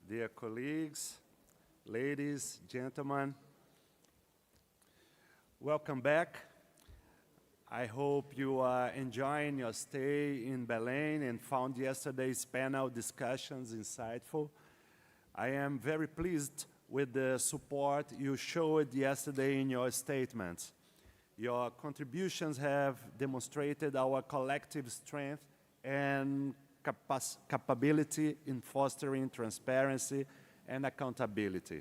Dear colleagues, ladies, gentlemen, welcome back. I hope you are enjoying your stay in Belém and found yesterday's panel discussions insightful. I am very pleased with the support you showed yesterday in your statements. Your contributions have demonstrated our collective strength and capability in fostering transparency and accountability.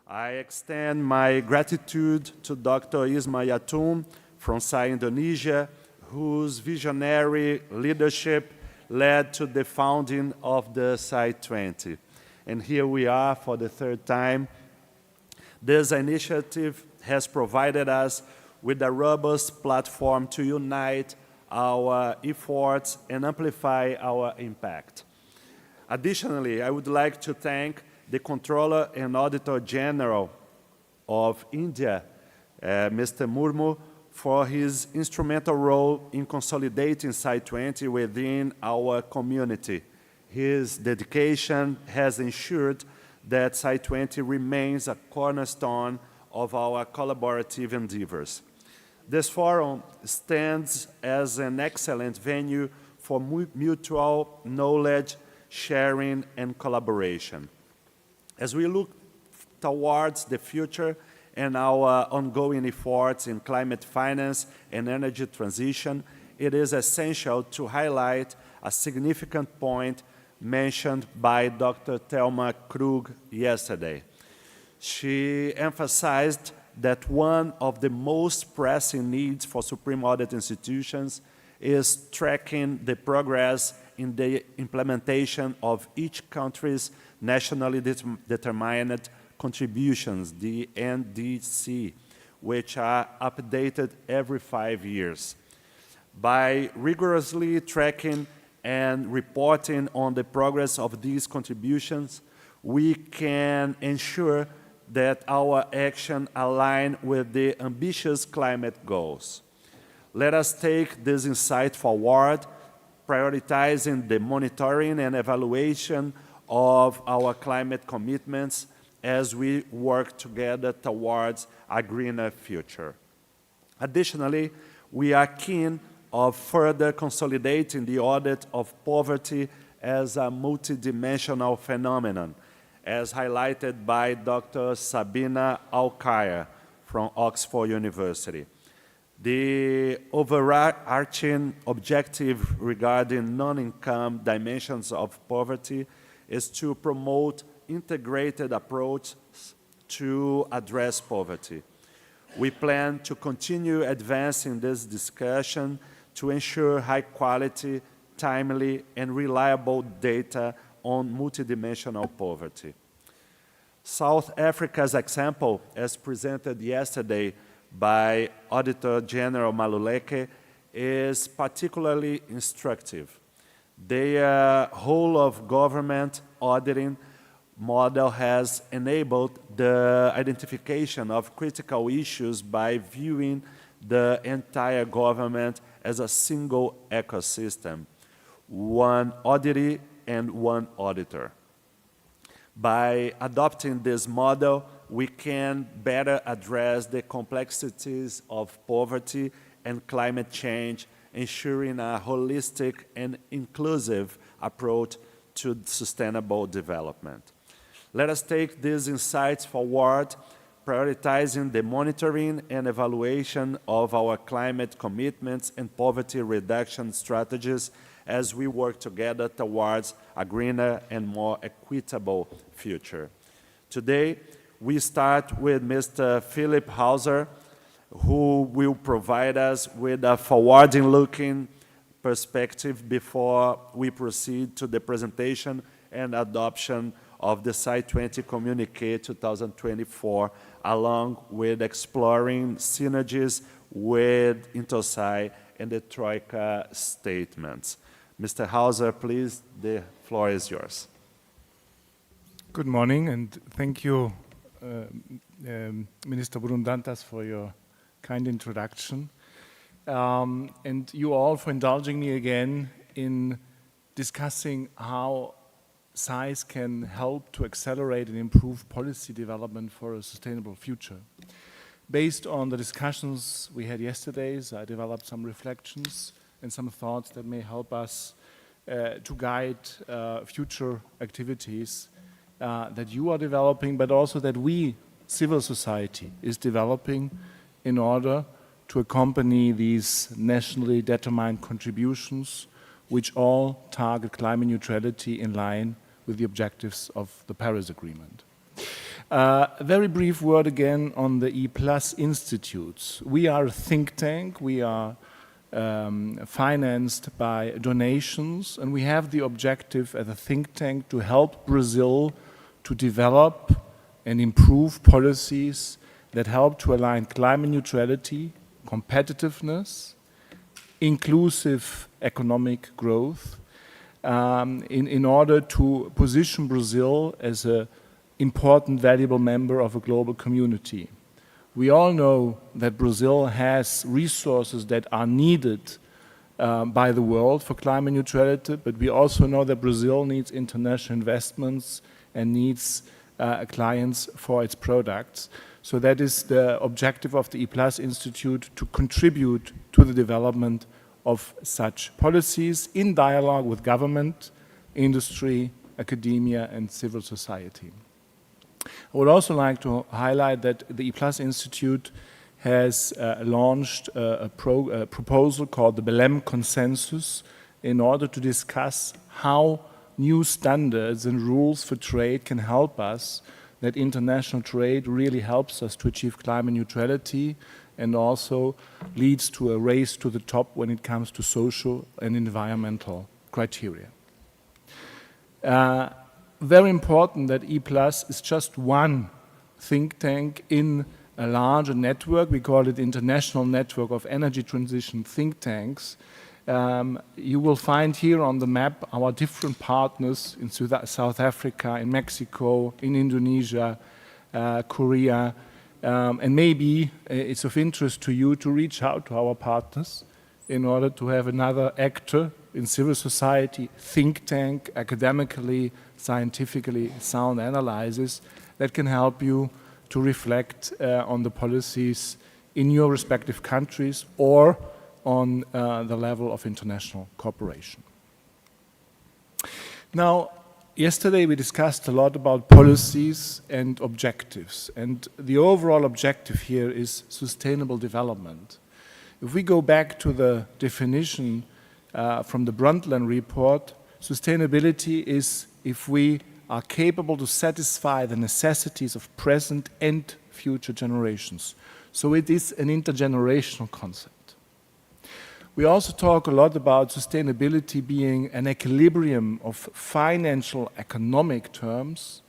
I extend my gratitude to Dr. Isma Yatun from SAI Indonesia, whose visionary leadership led to the founding of the SAI20. And here we are for the third time. This initiative has provided us with a robust platform to unite our efforts and amplify our impact. Additionally, I would like to thank the Controller and Auditor General of India, Mr. Murmu, for his instrumental role in consolidating SAI20 within our community. His dedication has ensured that SAI20 remains a cornerstone of our collaborative endeavors. This forum stands as an excellent venue for mutual knowledge sharing and collaboration. As we look towards the future and our ongoing efforts in climate finance and energy transition, it is essential to highlight a significant point mentioned by Dr. Thelma Krug yesterday. She emphasized that one of the most pressing needs for Supreme Audit Institutions is tracking the progress in the implementation of each country's nationally determined contributions, the NDC, which are updated every 5 years. By rigorously tracking and reporting on the progress of these contributions, we can ensure that our action align with the ambitious climate goals. Let us take this insight forward, prioritizing the monitoring and evaluation of our climate commitments as we work together towards a greener future. Additionally, we are keen of further consolidating the audit of poverty as a multidimensional phenomenon, as highlighted by Dr. Sabina Alkaya from Oxford University. The overarching objective regarding non-income dimensions of poverty is to promote integrated approaches to address poverty. We plan to continue advancing this discussion to ensure high quality, timely, and reliable data on multidimensional poverty. South Africa's example, as presented yesterday by Auditor General Maluleke, is particularly instructive. Their whole of government auditing model has enabled the identification of critical issues by viewing the entire government as a single ecosystem, one auditee and one auditor. By adopting this model, we can better address the complexities of poverty and climate change, ensuring a holistic and inclusive approach to sustainable development. Let us take these insights forward, prioritizing the monitoring and evaluation of our climate commitments and poverty reduction strategies as we work together towards a greener and more equitable future. Today, we start with Mr. Philip Hauser, who will provide us with a forward-looking perspective before we proceed to the presentation and adoption of the SAI20 Communiqué 2024, along with exploring synergies with Intosai and the Troika statements. Mr. Hauser, please, the floor is yours. Good morning, and thank you, Minister Burundantas, for your kind introduction. And you all for indulging me again in discussing how SAIs can help to accelerate and improve policy development for a sustainable future. Based on the discussions we had yesterday, I developed some reflections and some thoughts that may help us to guide future activities that you are developing, but also that we, civil society, is developing in order to accompany these nationally determined contributions which all target climate neutrality in line with the objectives of the Paris Agreement. A very brief word again on the E+ institutes. We are a think tank. We are financed by donations, and we have the objective as a think tank to help Brazil to develop and improve policies that help to align climate neutrality, competitiveness, inclusive economic growth, in order to position Brazil as an important, valuable member of a global community. We all know that Brazil has resources that are needed by the world for climate neutrality, but we also know that Brazil needs international investments and needs clients for its products. So that is the objective of the E+ Institute, to contribute to the development of such policies in dialogue with government, industry, academia, and civil society. I would also like to highlight that the E+ Institute has launched a proposal called the Belém Consensus in order to discuss how new standards and rules for trade can help us, that international trade really helps us to achieve climate neutrality and also leads to a race to the top when it comes to social and environmental criteria. Very important that E+ is just one think tank in a larger network. We call it International Network of Energy Transition Think Tanks. You will find here on the map our different partners in South Africa, in Mexico, in Indonesia, Korea, and maybe it's of interest to you to reach out to our partners in order to have another actor in civil society, think tank, academically, scientifically sound analysis that can help you to reflect on the policies in your respective countries or on the level of international cooperation. Now, yesterday we discussed a lot about policies and objectives, and the overall objective here is sustainable development. If we go back to the definition from the Brundtland report, sustainability is if we are capable to satisfy the necessities of present and future generations. So it is an intergenerational concept. We also talk a lot about sustainability being an equilibrium of financial, economic terms,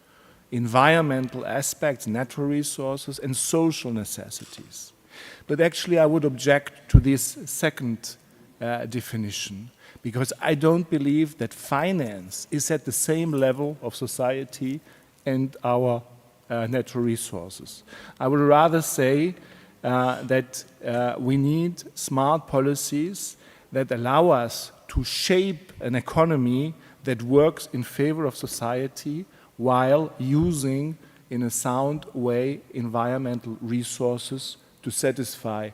environmental aspects, natural resources, and social necessities. But actually, I would object to this second definition, because I don't believe that finance is at the same level of society and our natural resources. I would rather say that we need smart policies that allow us to shape an economy that works in favor of society while using in a sound way environmental resources to satisfy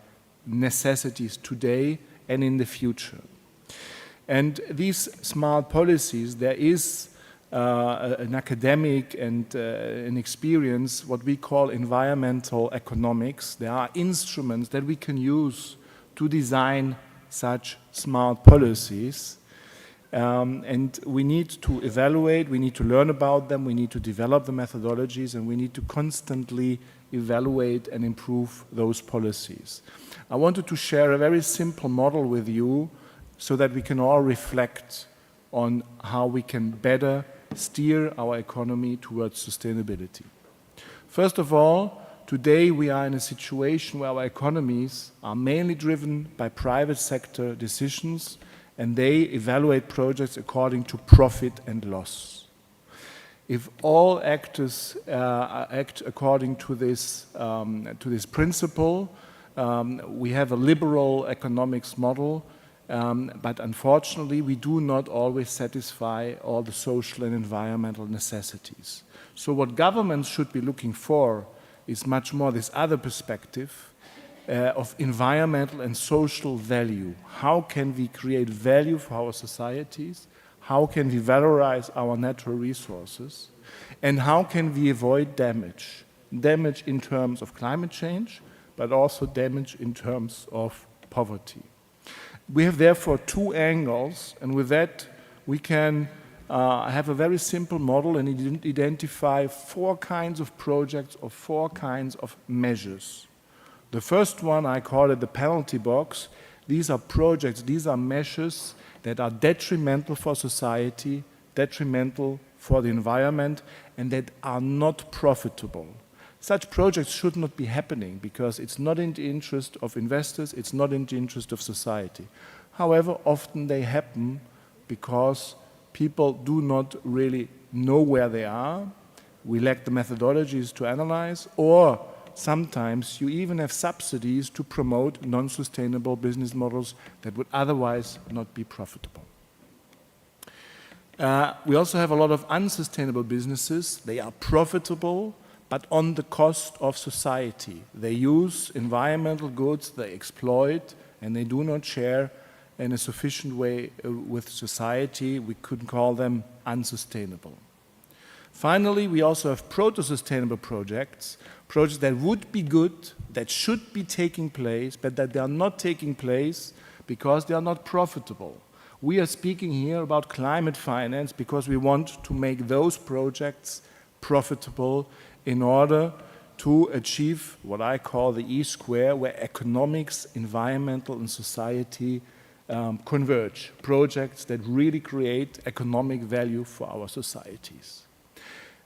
necessities today and in the future. And these smart policies, there is an academic and an experience, what we call environmental economics. There are instruments that we can use to design such smart policies. And we need to evaluate, we need to learn about them, we need to develop the methodologies, and we need to constantly evaluate and improve those policies. I wanted to share a very simple model with you so that we can all reflect on how we can better steer our economy towards sustainability. First of all, today we are in a situation where our economies are mainly driven by private sector decisions, and they evaluate projects according to profit and loss. If all actors act according to this principle, we have a liberal economics model but unfortunately we do not always satisfy all the social and environmental necessities. So what governments should be looking for is much more this other perspective of environmental and social value. How can we create value for our societies? How can we valorize our natural resources? And how can we avoid damage? Damage in terms of climate change, but also damage in terms of poverty. We have therefore two angles, and with that we can have a very simple model and identify 4 kinds of projects or 4 kinds of measures. The first one, I call it the penalty box. These are projects, these are measures that are detrimental for society, detrimental for the environment, and that are not profitable. Such projects should not be happening because it's not in the interest of investors, it's not in the interest of society. However, often they happen because people do not really know where they are, we lack the methodologies to analyze, or sometimes you even have subsidies to promote non-sustainable business models that would otherwise not be profitable. We also have a lot of unsustainable businesses. They are profitable, but on the cost of society. They use environmental goods, they exploit, and they do not share in a sufficient way with society. We could call them unsustainable. Finally, we also have proto-sustainable projects, projects that would be good, that should be taking place, but that they are not taking place because they are not profitable. We are speaking here about climate finance because we want to make those projects profitable in order to achieve what I call the E-square, where economics, environmental, and society converge. Projects that really create economic value for our societies.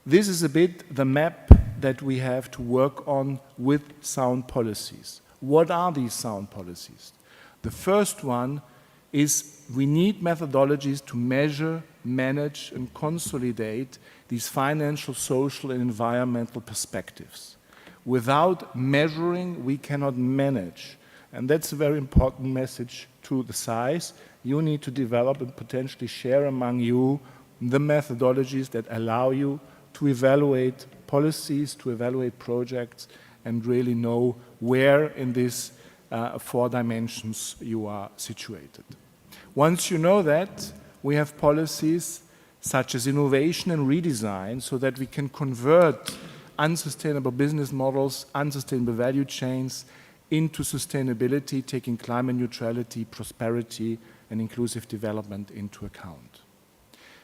This is a bit the map that we have to work on with sound policies. What are these sound policies? The first one is we need methodologies to measure, manage, and consolidate these financial, social, and environmental perspectives. Without measuring, we cannot manage. And that's a very important message to the SAIs. You need to develop and potentially share among you the methodologies that allow you to evaluate policies, to evaluate projects, and really know where in these 4 dimensions you are situated. Once you know that, we have policies such as innovation and redesign so that we can convert unsustainable business models, unsustainable value chains into sustainability, taking climate neutrality, prosperity, and inclusive development into account.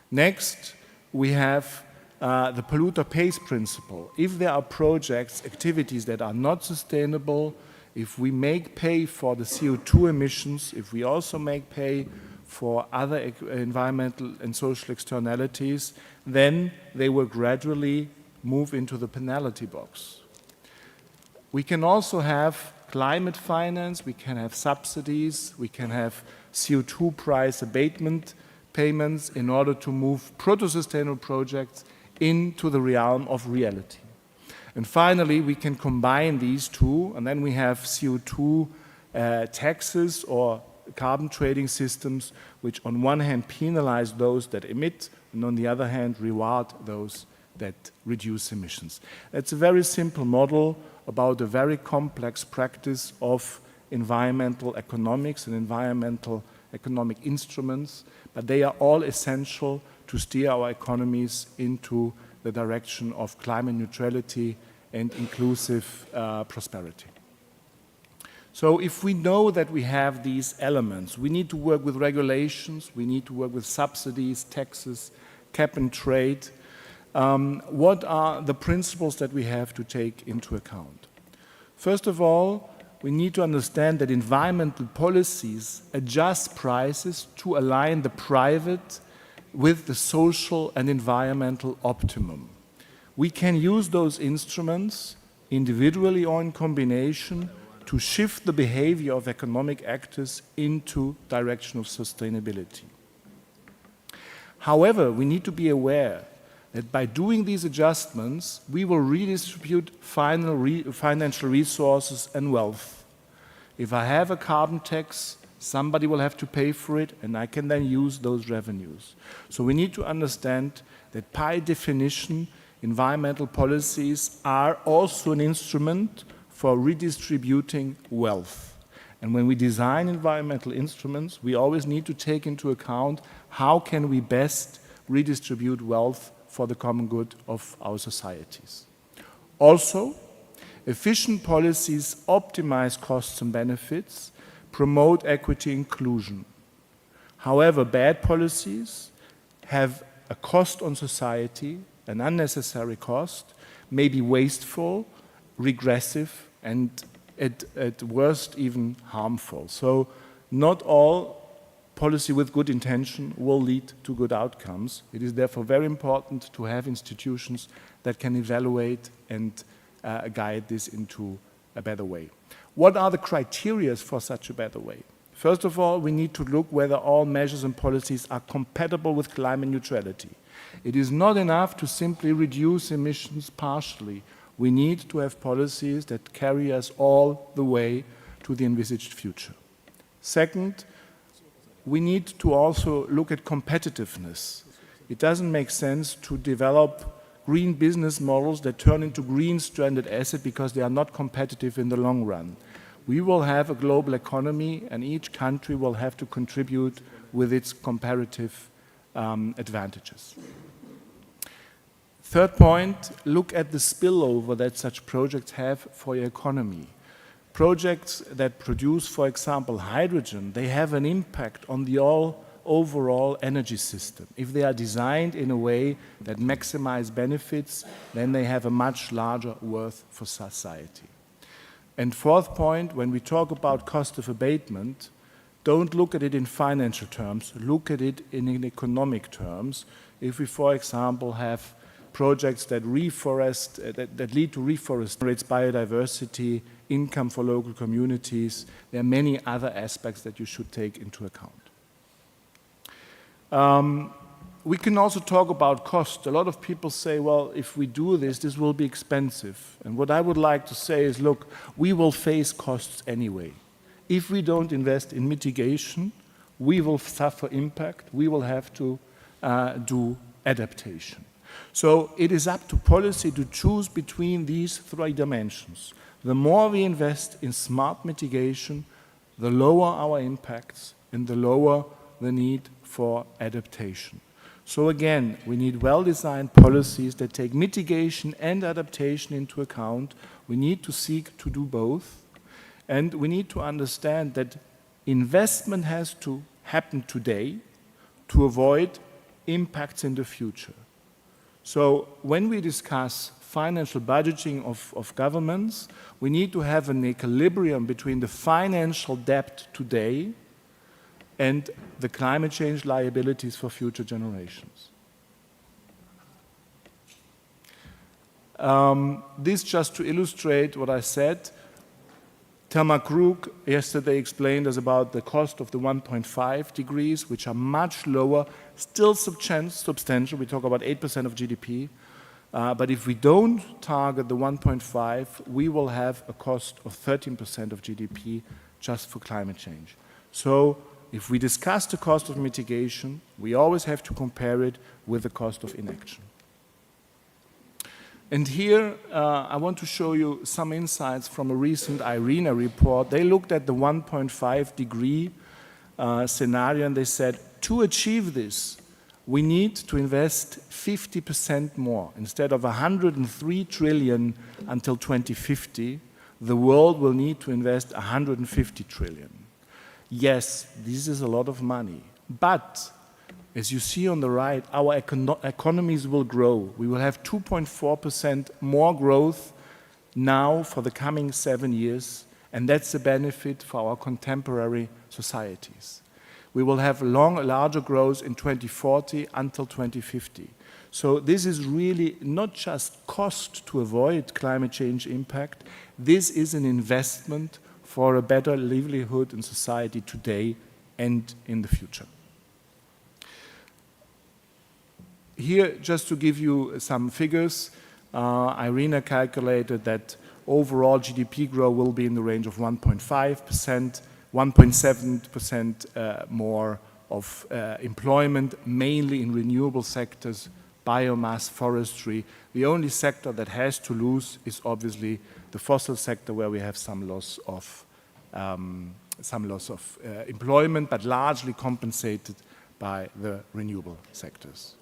Next, we have the polluter pays principle. If there are projects, activities that are not sustainable, if we make pay for the CO2 emissions, if we also make pay for other environmental and social externalities, then they will gradually move into the penalty box. We can also have climate finance, we can have subsidies, we can have CO2 price abatement payments in order to move proto-sustainable projects into the realm of reality. And finally, we can combine these two, and then we have CO2 taxes or carbon trading systems, which on one hand penalize those that emit, and on the other hand reward those that reduce emissions. It's a very simple model about a very complex practice of environmental economics and environmental economic instruments, but they are all essential to steer our economies into the direction of climate neutrality and inclusive prosperity. So if we know that we have these elements, we need to work with regulations, we need to work with subsidies, taxes, cap and trade. What are the principles that we have to take into account? First of all, we need to understand that environmental policies adjust prices to align the private with the social and environmental optimum. We can use those instruments individually or in combination to shift the behavior of economic actors into direction of sustainability. However, we need to be aware that by doing these adjustments, we will redistribute financial resources and wealth. If I have a carbon tax, Somebody will have to pay for it, and I can then use those revenues. So we need to understand that by definition, environmental policies are also an instrument for redistributing wealth. And when we design environmental instruments, we always need to take into account how can we best redistribute wealth for the common good of our societies. Also, efficient policies optimize costs and benefits, promote equity inclusion. However, bad policies have a cost on society, an unnecessary cost, may be wasteful, regressive, and at worst even harmful. So not all policy with good intention will lead to good outcomes. It is therefore very important to have institutions that can evaluate and guide this into a better way. What are the criteria for such a better way? First of all, we need to look whether all measures and policies are compatible with climate neutrality. It is not enough to simply reduce emissions partially. We need to have policies that carry us all the way to the envisaged future. Second, we need to also look at competitiveness. It doesn't make sense to develop green business models that turn into green stranded asset because they are not competitive in the long run. We will have a global economy, and each country will have to contribute with its comparative advantages. Third point, look at the spillover that such projects have for your economy. Projects that produce, for example, hydrogen, they have an impact on the overall energy system. If they are designed in a way that maximize benefits, then they have a much larger worth for society. And fourth point, when we talk about cost of abatement, don't look at it in financial terms, look at it in economic terms. If we, for example, have projects that reforest, that lead to reforestation, its biodiversity, income for local communities, there are many other aspects that you should take into account. We can also talk about cost. A lot of people say, well, if we do this, this will be expensive. And what I would like to say is, look, we will face costs anyway. If we don't invest in mitigation, we will suffer impact. We will have to do adaptation. So it is up to policy to choose between these three dimensions. The more we invest in smart mitigation, the lower our impacts and the lower the need for adaptation. So again, we need well-designed policies that take mitigation and adaptation into account. We need to seek to do both. And we need to understand that investment has to happen today to avoid impacts in the future. So when we discuss financial budgeting of governments, we need to have an equilibrium between the financial debt today and the climate change liabilities for future generations. This just to illustrate what I said. Thelma Krug yesterday explained us about the cost of the 1.5 degrees, which are much lower, still substantial. We talk about 8% of GDP. But if we don't target the 1.5, we will have a cost of 13% of GDP just for climate change. So if we discuss the cost of mitigation, we always have to compare it with the cost of inaction. And here, I want to show you some insights from a recent IRENA report. They looked at the 1.5 degree scenario, and they said, to achieve this, we need to invest 50% more. Instead of 103 trillion until 2050, the world will need to invest 150 trillion. Yes, this is a lot of money, but as you see on the right, our economies will grow. We will have 2.4% more growth now for the coming 7 years, and that's a benefit for our contemporary societies. We will have larger growth in 2040 until 2050. So this is really not just cost to avoid climate change impact, this is an investment for a better livelihood in society today and in the future. Here, just to give you some figures, IRENA calculated that overall GDP growth will be in the range of 1.5%, 1.7% more of employment, mainly in renewable sectors, biomass, forestry. The only sector that has to lose is obviously the fossil sector, where we have some loss of employment, but largely compensated by the renewable sectors.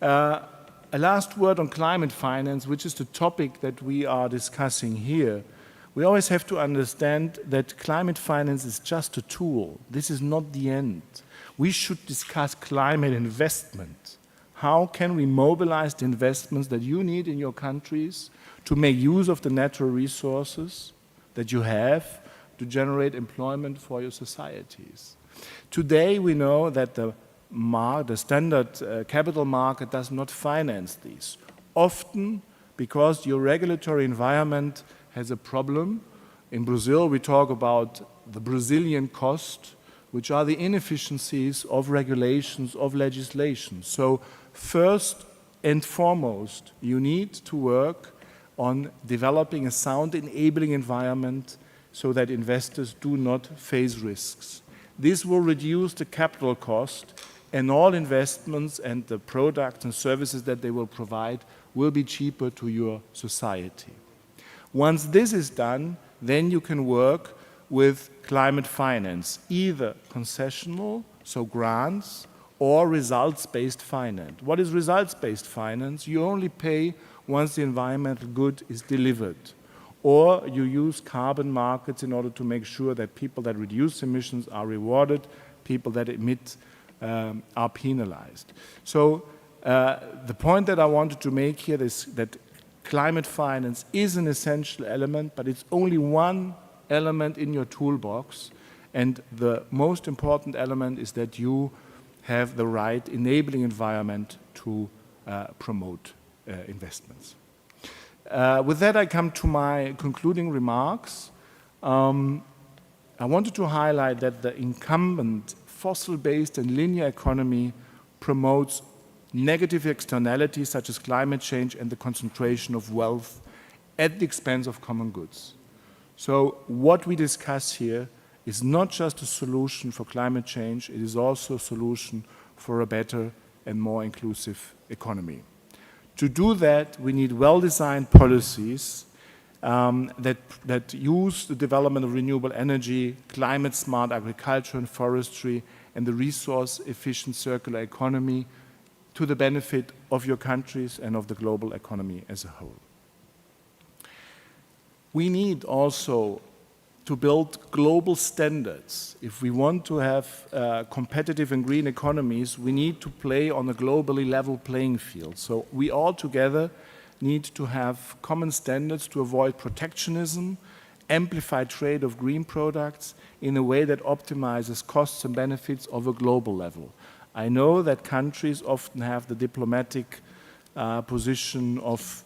A last word on climate finance, which is the topic that we are discussing here. We always have to understand that climate finance is just a tool. This is not the end. We should discuss climate investment. How can we mobilize the investments that you need in your countries to make use of the natural resources that you have to generate employment for your societies? Today we know that the standard capital market does not finance these, often because your regulatory environment has a problem. In Brazil, we talk about the Brazilian cost, which are the inefficiencies of regulations, of legislation. So first and foremost, you need to work on developing a sound enabling environment so that investors do not face risks. This will reduce the capital cost, and all investments and the products and services that they will provide will be cheaper to your society. Once this is done, then you can work with climate finance, either concessional, so grants, or results-based finance. What is results-based finance? You only pay once the environmental good is delivered. Or you use carbon markets in order to make sure that people that reduce emissions are rewarded, people that emit are penalized. So the point that I wanted to make here is that climate finance is an essential element, but it's only one element in your toolbox. And the most important element is that you have the right enabling environment to promote investments. With that, I come to my concluding remarks. I wanted to highlight that the incumbent fossil-based and linear economy promotes negative externalities such as climate change and the concentration of wealth at the expense of common goods. So what we discuss here is not just a solution for climate change, it is also a solution for a better and more inclusive economy. To do that, we need well-designed policies that use the development of renewable energy, climate-smart agriculture and forestry, and the resource-efficient circular economy to the benefit of your countries and of the global economy as a whole. We need also to build global standards. If we want to have competitive and green economies, we need to play on a globally level playing field. So we all together need to have common standards to avoid protectionism, amplify trade of green products in a way that optimizes costs and benefits of a global level. I know that countries often have the diplomatic position of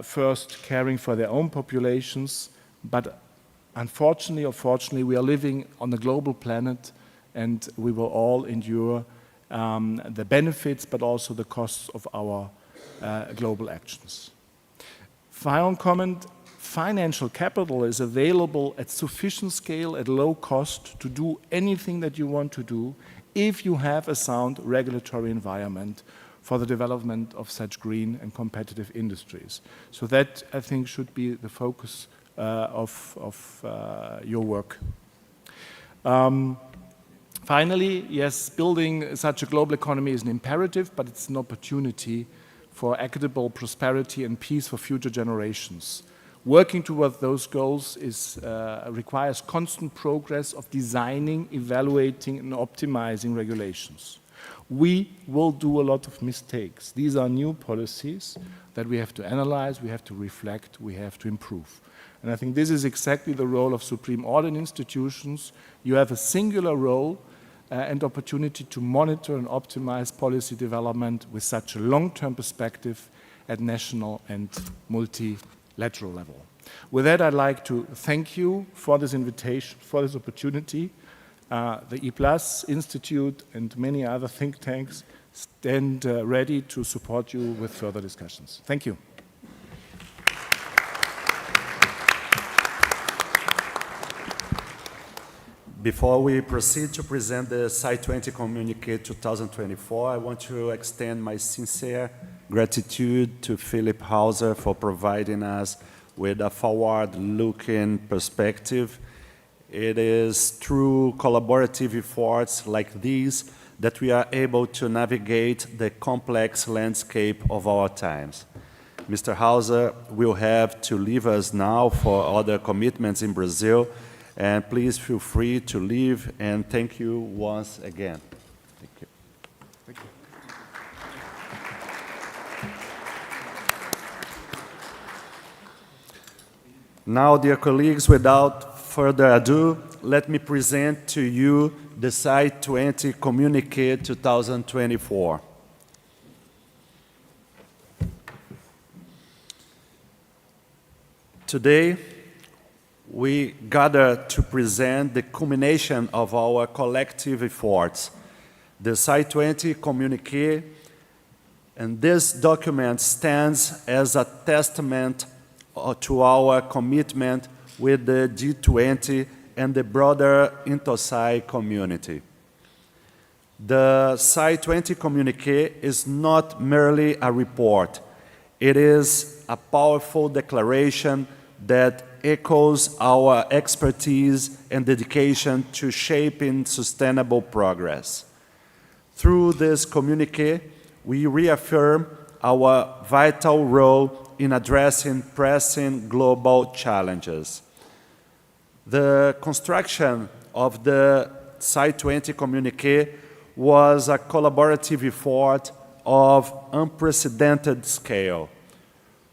first caring for their own populations, but unfortunately or fortunately, we are living on a global planet and we will all endure the benefits but also the costs of our global actions. Final comment, financial capital is available at sufficient scale at low cost to do anything that you want to do if you have a sound regulatory environment for the development of such green and competitive industries. So that, I think, should be the focus of your work. Finally, yes, building such a global economy is an imperative, but it's an opportunity for equitable prosperity and peace for future generations. Working towards those goals requires constant progress of designing, evaluating, and optimizing regulations. We will do a lot of mistakes. These are new policies that we have to analyze, we have to reflect, we have to improve. And I think this is exactly the role of Supreme Audit Institutions. You have a singular role and opportunity to monitor and optimize policy development with such a long-term perspective at national and multilateral level. With that, I'd like to thank you for this invitation, for this opportunity. The E+ Institute and many other think tanks stand ready to support you with further discussions. Thank you. Before we proceed to present the SAI20 Communique 2024, I want to extend my sincere gratitude to Philip Hauser for providing us with a forward-looking perspective. It is through collaborative efforts like these that we are able to navigate the complex landscape of our times. Mr. Hauser will have to leave us now for other commitments in Brazil, and please feel free to leave, and thank you once again. Thank you. Thank you. Now, dear colleagues, without further ado, let me present to you the SAI20 Communique 2024. Today, we gather to present the culmination of our collective efforts, the SAI20 Communique, and this document stands as a testament to our commitment with the G20 and the broader INTOSAI community. The SAI20 Communique is not merely a report. It is a powerful declaration that echoes our expertise and dedication to shaping sustainable progress. Through this communique, we reaffirm our vital role in addressing pressing global challenges. The construction of the SAI20 communique was a collaborative effort of unprecedented scale.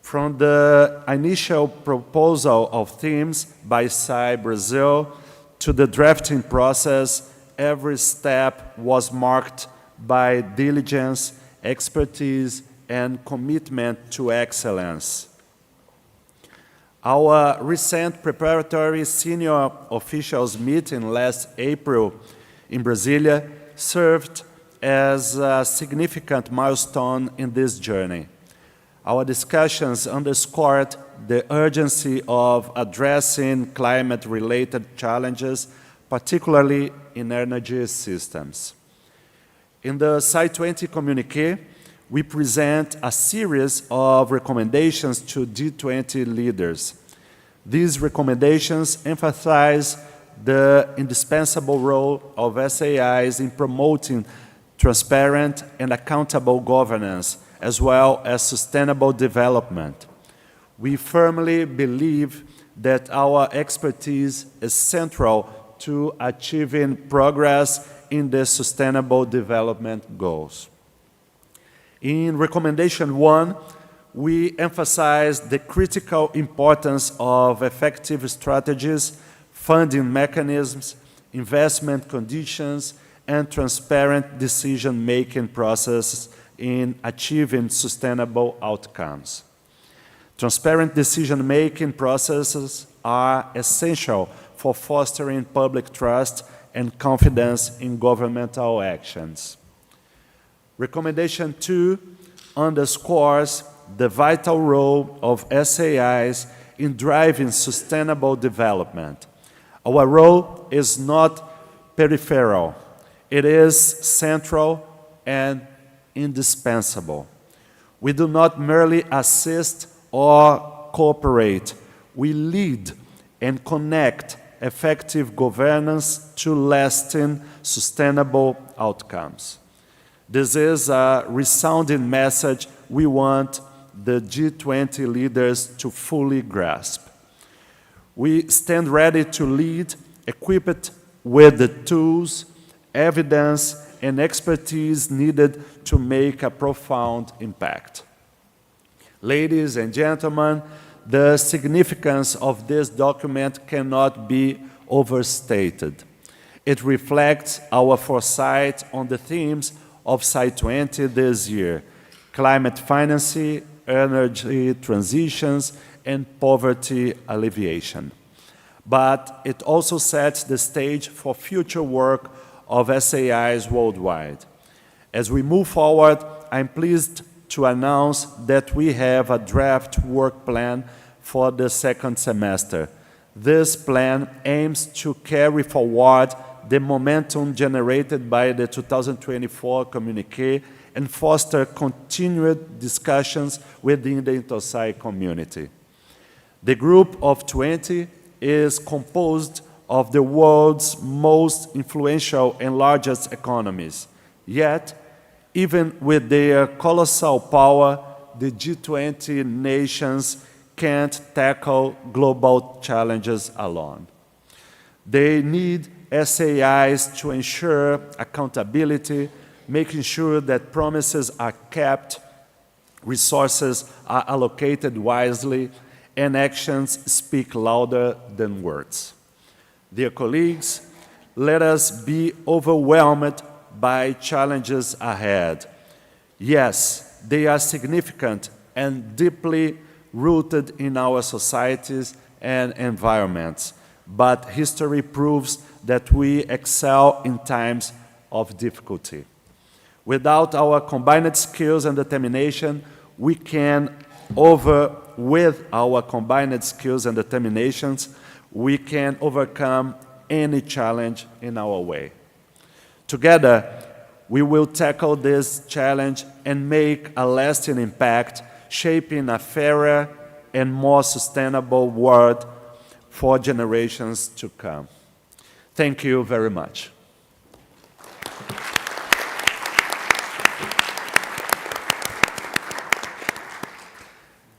From the initial proposal of themes by SAI Brazil to the drafting process, every step was marked by diligence, expertise, and commitment to excellence. Our recent preparatory Senior Officials Meeting last April in Brasilia served as a significant milestone in this journey. Our discussions underscored the urgency of addressing climate-related challenges, particularly in energy systems. In the SAI20 communique, we present a series of recommendations to G20 leaders. These recommendations emphasize the indispensable role of SAIs in promoting transparent and accountable governance, as well as sustainable development. We firmly believe that our expertise is central to achieving progress in the Sustainable Development Goals. In Recommendation 1, we emphasize the critical importance of effective strategies, funding mechanisms, investment conditions, and transparent decision-making processes in achieving sustainable outcomes. Transparent decision-making processes are essential for fostering public trust and confidence in governmental actions. Recommendation 2 underscores the vital role of SAIs in driving sustainable development. Our role is not peripheral. It is central and indispensable. We do not merely assist or cooperate. We lead and connect effective governance to lasting, sustainable outcomes. This is a resounding message we want the G20 leaders to fully grasp. We stand ready to lead, equipped with the tools, evidence, and expertise needed to make a profound impact. Ladies and gentlemen, the significance of this document cannot be overstated. It reflects our foresight on the themes of SAI20 this year: climate financing, energy transitions, and poverty alleviation. But it also sets the stage for future work of SAIs worldwide. As we move forward, I'm pleased to announce that we have a draft work plan for the second semester. This plan aims to carry forward the momentum generated by the 2024 communiqué and foster continued discussions within the INTOSAI community. The Group of 20 is composed of the world's most influential and largest economies. Yet, even with their colossal power, the G20 nations can't tackle global challenges alone. They need SAIs to ensure accountability, making sure that promises are kept, resources are allocated wisely, and actions speak louder than words. Dear colleagues, let us be overwhelmed by challenges ahead. Yes, they are significant and deeply rooted in our societies and environments, but history proves that we excel in times of difficulty. Without our combined skills and determination, with our combined skills and determinations, we can overcome any challenge in our way. Together, we will tackle this challenge and make a lasting impact, shaping a fairer and more sustainable world for generations to come. Thank you very much.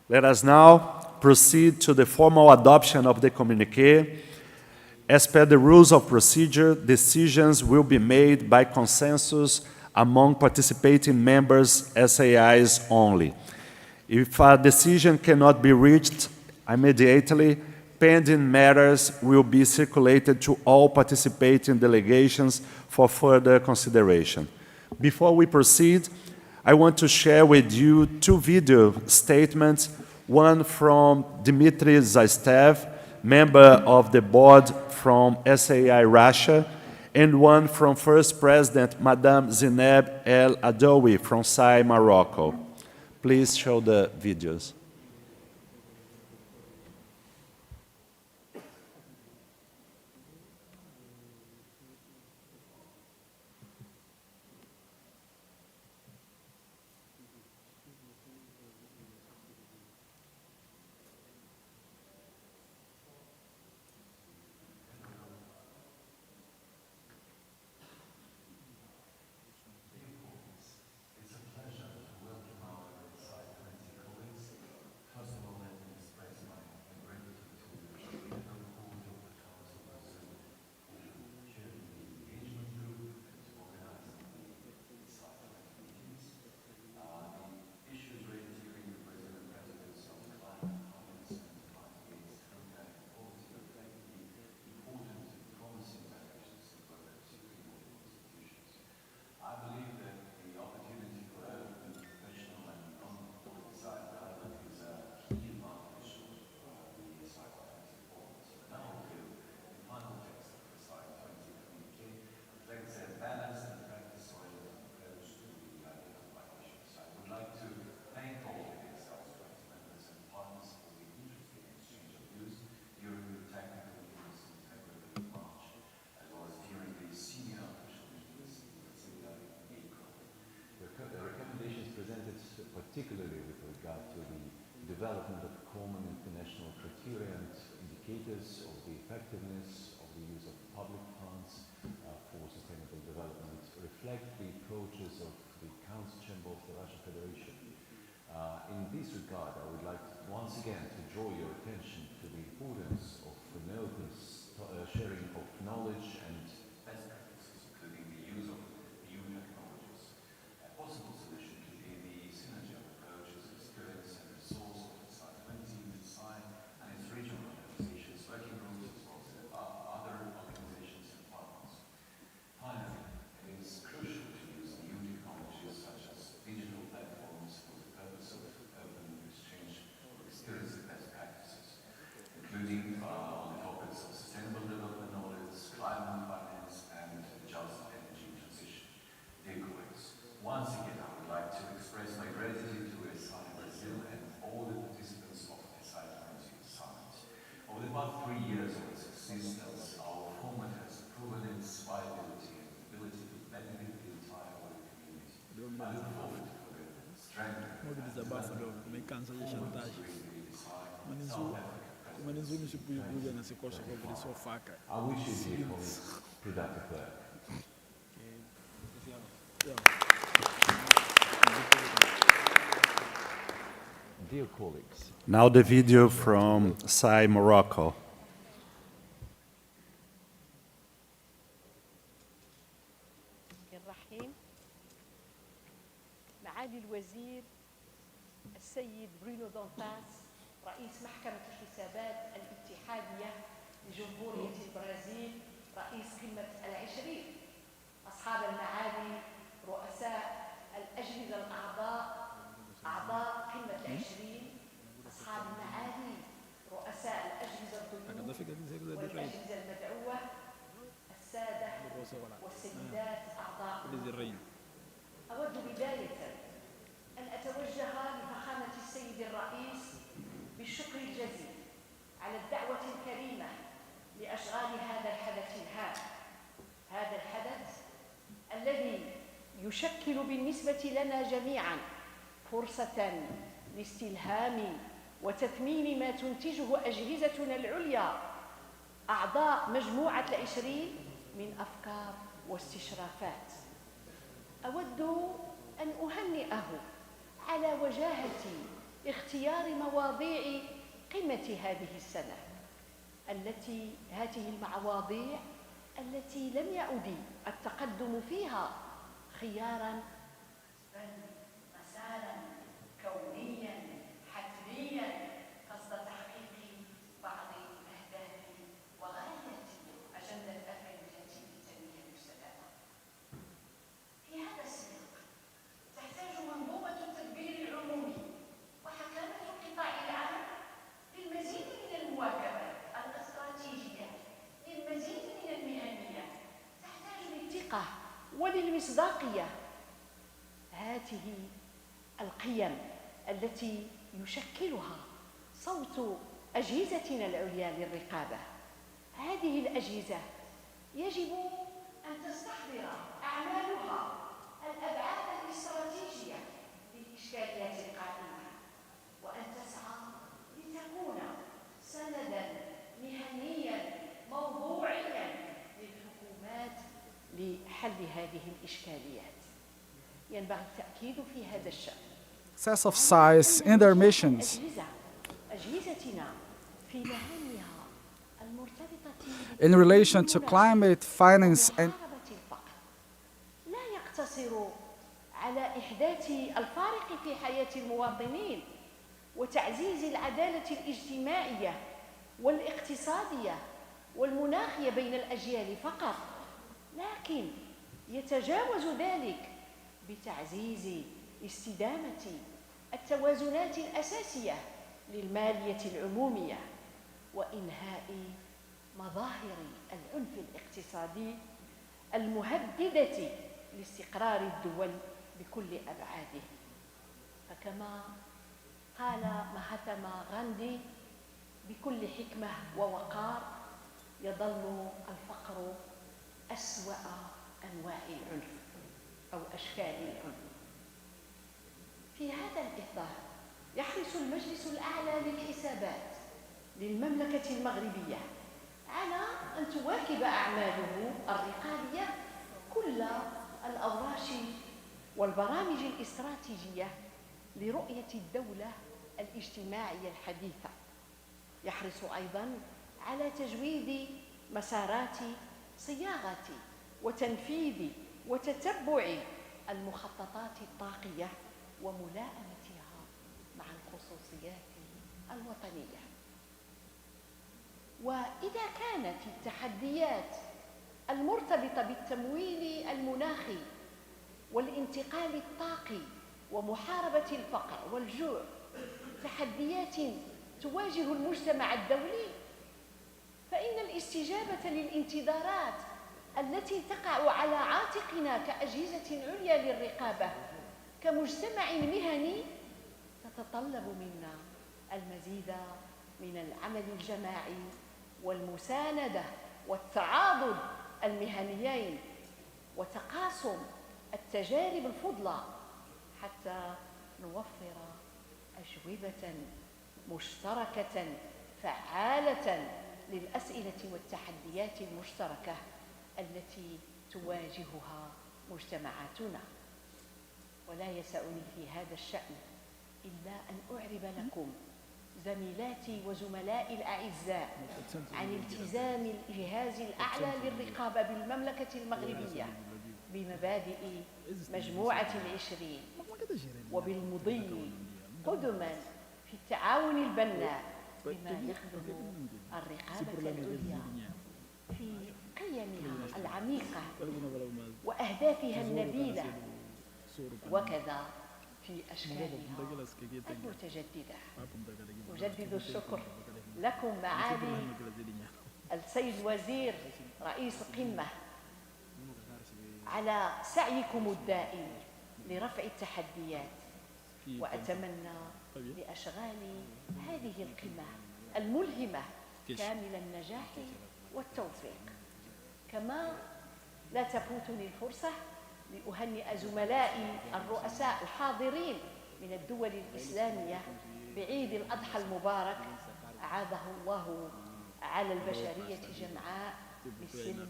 Let us now proceed to the formal adoption of the communiqué. As per the rules of procedure, decisions will be made by consensus among participating members, SAIs only. If a decision cannot be reached immediately, pending matters will be circulated to all participating delegations for further consideration. Before we proceed, I want to share with you two video statements, one from Dmitry Zastev, member of the board from SAI Russia, and one from First President Madame Zineb El Adoui from SAI Morocco. Please show the videos. Particularly with regard to the development of common international criteria and indicators of the effectiveness of the use of public funds for sustainable development, reflect the approaches of the Council Chamber of the Russian Federation. In this regard, I would like once again to draw your attention to the importance of an open sharing of knowledge and best practices, including the use of new technologies. A possible solution could be the synergy of approaches, experience and resource of the SAI20, SAI and its regional organizations, working groups, as well as other organizations and partners. Finally, it is crucial to use new technologies such as digital platforms for the purpose of open exchange of experience and best practices, including on the topics of sustainable development knowledge, climate finance, and just energy transition. Buffalo, may cancel yung chantage. Manizuni si Puyo na si Kosa ko pero so faka. I wish you, dear colleagues, productive work. Dear colleagues, Now the video from SAI Morocco. الرحيم. معالي الوزير السيد برونو دونتاس رئيس محكمة الحسابات الاتحادية لجمهورية البرازيل رئيس قمة العشرين، أصحاب المعالي رؤساء الأجهزة أعضاء قمة العشرين، أصحاب المعالي رؤساء الأجهزة الضيوف والأجهزة المدعوة، السادة والسيدات أعضاء. أود بداية أن أتوجه لفخامة السيد الرئيس بالشكر الجزيل على الدعوة الكريمة لأشغال هذا الحدث الهام، هذا الحدث الذي يشكل بالنسبة لنا جميعاً فرصة لاستلهام وتثمين ما تنتجه أجهزتنا العليا أعضاء مجموعة العشرين من أفكار واستشرافات. أود أن أهنئه على وجاهة اختيار مواضيع قمة هذه السنة، هذه المواضيع التي لم يعد التقدم فيها خياراً بل مساراً كونياً حتمياً قصد تحقيق بعض أهداف وغايات أجندة 2030 للتنمية المستدامة. في هذا السياق تحتاج منظومة التدبير العمومي وحكامة القطاع العام للمزيد من المواكبة الاستراتيجية، للمزيد من المهنية، تحتاج للثقة وللمصداقية. هذه القيم التي يشكلها صوت أجهزتنا العليا للرقابة. هذه الأجهزة يجب أن تستحضر أعمالها الأبعاد الاستراتيجية للإشكاليات القائمة، وأن تسعى لتكون سنداً مهنياً موضوعياً للحكومات لحل هذه الإشكاليات. ينبغي التأكيد في هذا الشأن. Success of SAIs in their missions أجهزتنا في مهامها المرتبطة in relation to climate, finance, and محاربة الفقر لا يقتصر على إحداث الفارق في حياة المواطنين وتعزيز العدالة الاجتماعية والاقتصادية والمناخية بين الأجيال فقط، لكن يتجاوز ذلك بتعزيز استدامة التوازنات الأساسية للمالية العمومية وإنهاء مظاهر العنف الاقتصادي المهددة لاستقرار الدول بكل أبعاده. فكما قال مهاتما غاندي بكل حكمة ووقار: يظل الفقر أسوأ أنواع العنف أو أشكال العنف. في هذا الإطار يحرص المجلس الأعلى للحسابات للمملكة المغربية على أن تواكب أعماله الرقابية كل الأوراش والبرامج الاستراتيجية لرؤية الدولة الاجتماعية الحديثة. يحرص أيضاً على تجويد مسارات صياغة وتنفيذ وتتبع المخططات الطاقية وملائمتها مع الخصوصيات الوطنية. وإذا كانت التحديات المرتبطة بالتمويل المناخي والانتقال الطاقي ومحاربة الفقر والجوع تحديات تواجه المجتمع الدولي، فإن الاستجابة للانتظارات التي تقع على عاتقنا كأجهزة عليا للرقابة كمجتمع مهني تتطلب منا المزيد من العمل الجماعي والمساندة والتعاضد المهنيين وتقاسم التجارب الفضلى حتى نوفر أجوبة مشتركة فعالة للأسئلة والتحديات المشتركة التي تواجهها مجتمعاتنا. ولا يسعني في هذا الشأن إلا أن أعرب لكم زميلاتي وزملائي الأعزاء عن التزام الجهاز الأعلى للرقابة بالمملكة المغربية بمبادئ مجموعة العشرين وبالمضي قدما في التعاون البناء بما يخدم الرقابة العليا في قيمها العميقة وأهدافها النبيلة، وكذا في أشكالها المتجددة. أجدد الشكر لكم معالي السيد الوزير رئيس القمة على سعيكم الدائم لرفع التحديات، وأتمنى لأشغال هذه القمة الملهمة كامل النجاح والتوفيق. كما لا تفوتني الفرصة لأهنئ زملائي الرؤساء الحاضرين من الدول الإسلامية بعيد الأضحى المبارك، أعاده الله على البشرية جمعاء بالسلم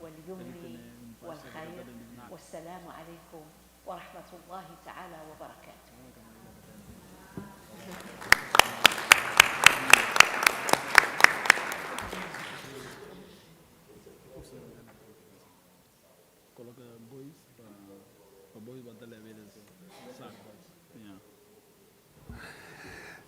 واليمن والخير، والسلام عليكم ورحمة الله تعالى وبركاته.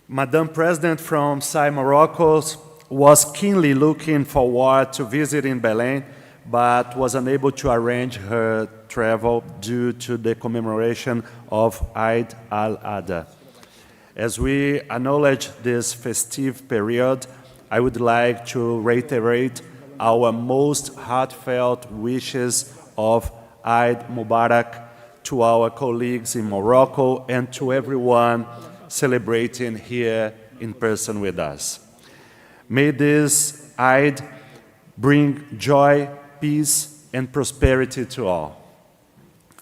Madam President from SAI Morocco was keenly looking forward to visiting Belém, but was unable to arrange her travel due to the commemoration of Eid al-Adha. As we acknowledge this festive period, I would like to reiterate our most heartfelt wishes of Eid Mubarak to our colleagues in Morocco and to everyone celebrating here in person with us. May this Eid bring joy, peace, and prosperity to all.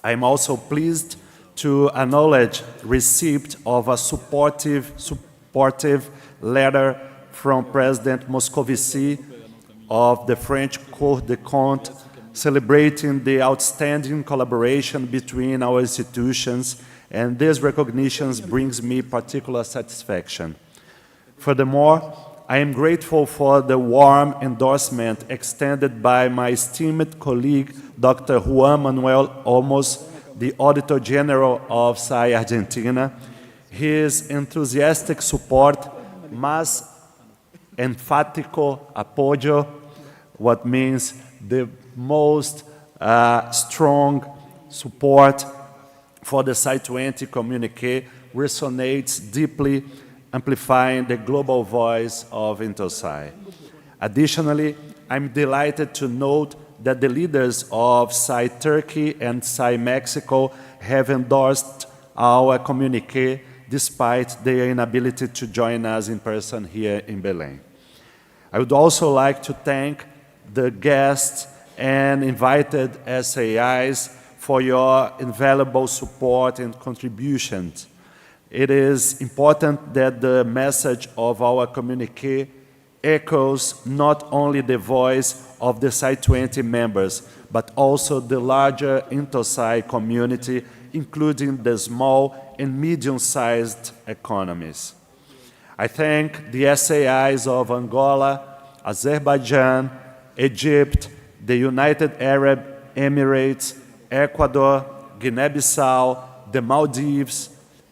I am also pleased to acknowledge receipt of a supportive letter from President Moscovici of the French Cour des Comptes celebrating the outstanding collaboration between our institutions, and this recognition brings me particular satisfaction. Furthermore, I am grateful for the warm endorsement extended by my esteemed colleague, Dr. Juan Manuel Olmos, the Auditor General of SAI Argentina. His enthusiastic support, más enfático apoyo, what means the most strong support for the SAI20 communique, resonates deeply, amplifying the global voice of Intosai. Additionally, I'm delighted to note that the leaders of SAI Turkey and SAI Mexico have endorsed our communique despite their inability to join us in person here in Belém. I would also like to thank the guests and invited SAIs for your invaluable support and contributions. It is important that the message of our communique echoes not only the voice of the SAI20 members, but also the larger Intosai community, including the small and medium-sized economies. I thank the SAIs of Angola, Azerbaijan, Egypt, the United Arab Emirates, Ecuador, Guinea-Bissau, the Maldives,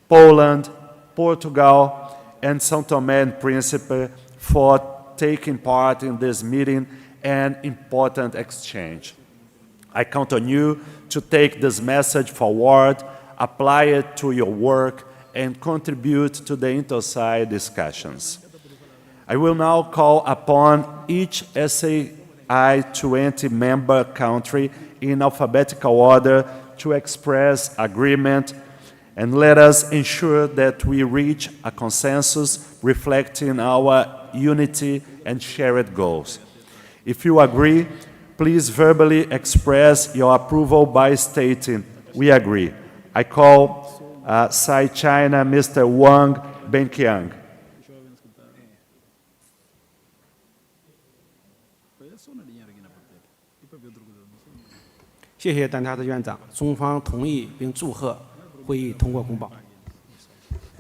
Poland, Portugal, and São Tomé and Príncipe for taking part in this meeting and important exchange. I count on you to take this message forward, apply it to your work, and contribute to the Intosai discussions. I will now call upon each SAI20 member country in alphabetical order to express agreement, and let us ensure that we reach a consensus reflecting our unity and shared goals. If you agree, please verbally express your approval by stating, "We agree." I call SAI China, Mr. Wang Benqiang.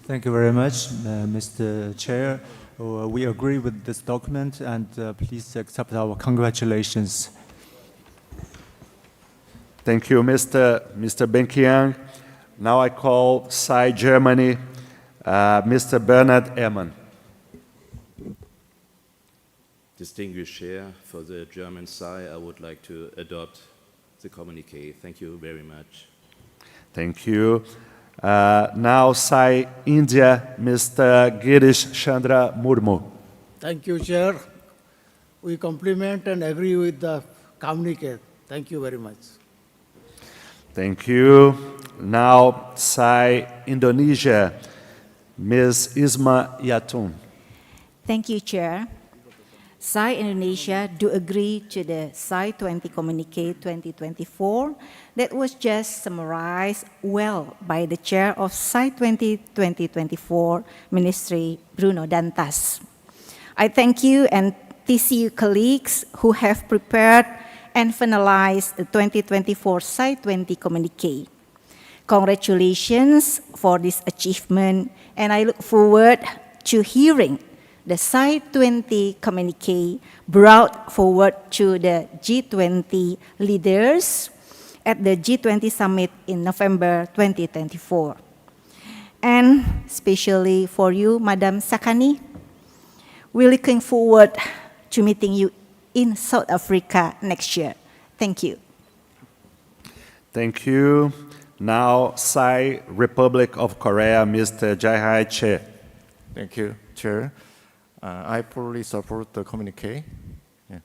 Thank you very much, Mr. Chair. We agree with this document and please accept our congratulations. Thank you, Mr. Benqiang. Now I call SAI Germany, Mr. Bernhard Ehrmann. Distinguished Chair, for the German SAI, I would like to adopt the communique. Thank you very much. Thank you. Now SAI India, Mr. Girish Chandra Murmu. Thank you, Chair. We compliment and agree with the communique. Thank you very much. Thank you. Now SAI Indonesia, Ms. Isma Yatun. Thank you, Chair. SAI Indonesia do agree to the SAI20 Communique 2024 that was just summarized well by the Chair of SAI20 2024 Ministry, Bruno Dantas. I thank you and TCU colleagues who have prepared and finalized the 2024 SAI20 Communique. Congratulations for this achievement, and I look forward to hearing the SAI20 communique brought forward to the G20 leaders at the G20 Summit in November 2024. And especially for you, Madam Sakani, we're looking forward to meeting you in South Africa next year. Thank you. Thank you. Now, SAI Republic of Korea, Mr. Jae-hai Che. Thank you, Chair. I fully support the communique. Yeah.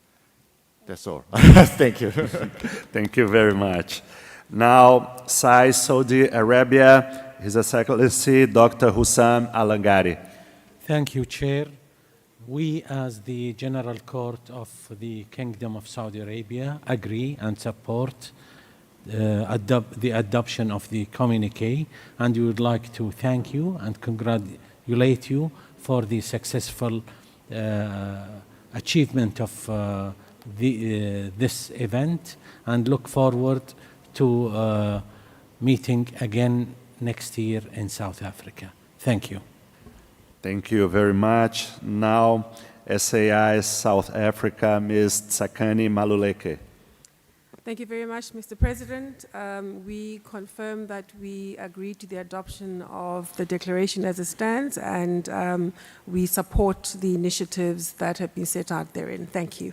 That's all. Thank you. Thank you very much. Now, SAI Saudi Arabia, His Excellency Dr. Hussam Alangari. Thank you, Chair. We, as the General Court of the Kingdom of Saudi Arabia, agree and support the adoption of the communique, and we would like to thank you and congratulate you for the successful achievement of this event, and look forward to meeting again next year in South Africa. Thank you. Thank you very much. Now, SAI South Africa, Ms. Tsakani Maluleke. Thank you very much, Mr. President. We confirm that we agree to the adoption of the declaration as it stands, and we support the initiatives that have been set out therein. Thank you.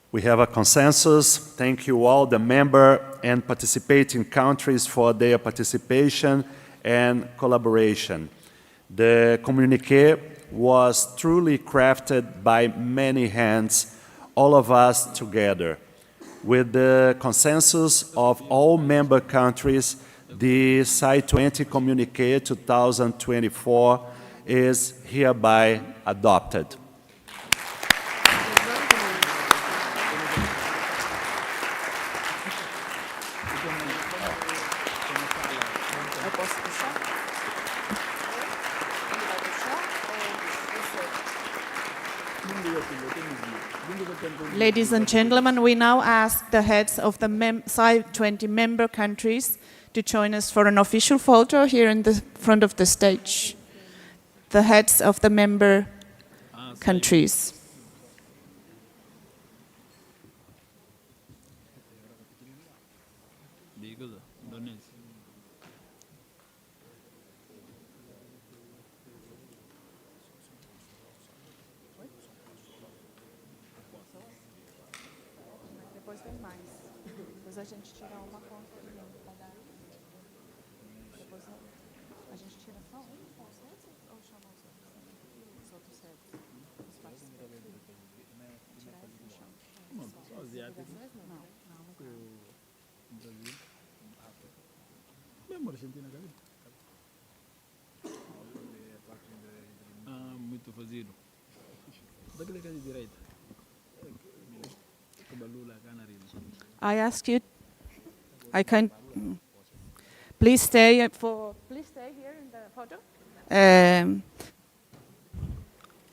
We have a consensus. Thank you all, the member and participating countries, for their participation and collaboration. The communique was truly crafted by many hands, all of us together. With the consensus of all member countries, the SAI20 Communique 2024 is hereby adopted. Ladies and gentlemen, we now ask the heads of the SAI20 member countries to join us for an official photo here in the front of the stage. The heads of the member countries. A gente tira uma conta de cada. Depois a gente tira só com os heads ou chama os outros heads? Os participantes? Tirar eles no chão. Não, só asiático. Não, Brasil, África. Mesmo Argentina, cadê? Muito fazido. Daquele que é de direita. I ask you, Please stay here in the photo.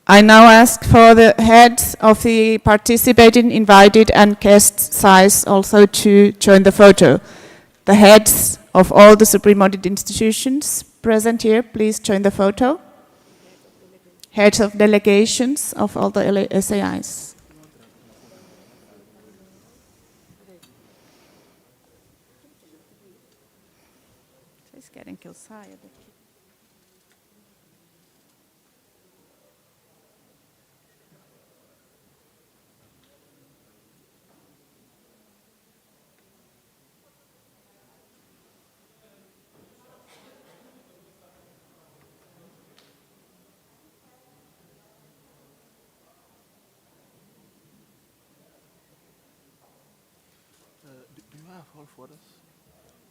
I now ask for the heads of the participating, invited and guest SAIs also to join the photo. The heads of all the Supreme Audit Institutions present here, please join the photo. Heads of delegations of all the SAIs. It's getting tired. Do you have all photos?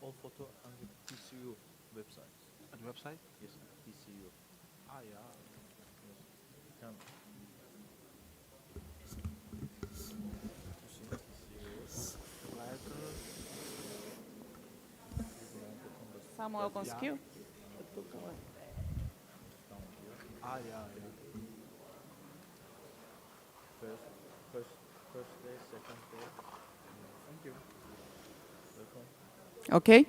All photo on the TCU website. At the website? Yes, TCU. Ah, yeah. Yes. Can. Samuel conseguiu? Ah, yeah, yeah. First day, second day. Thank you. Welcome. Okay.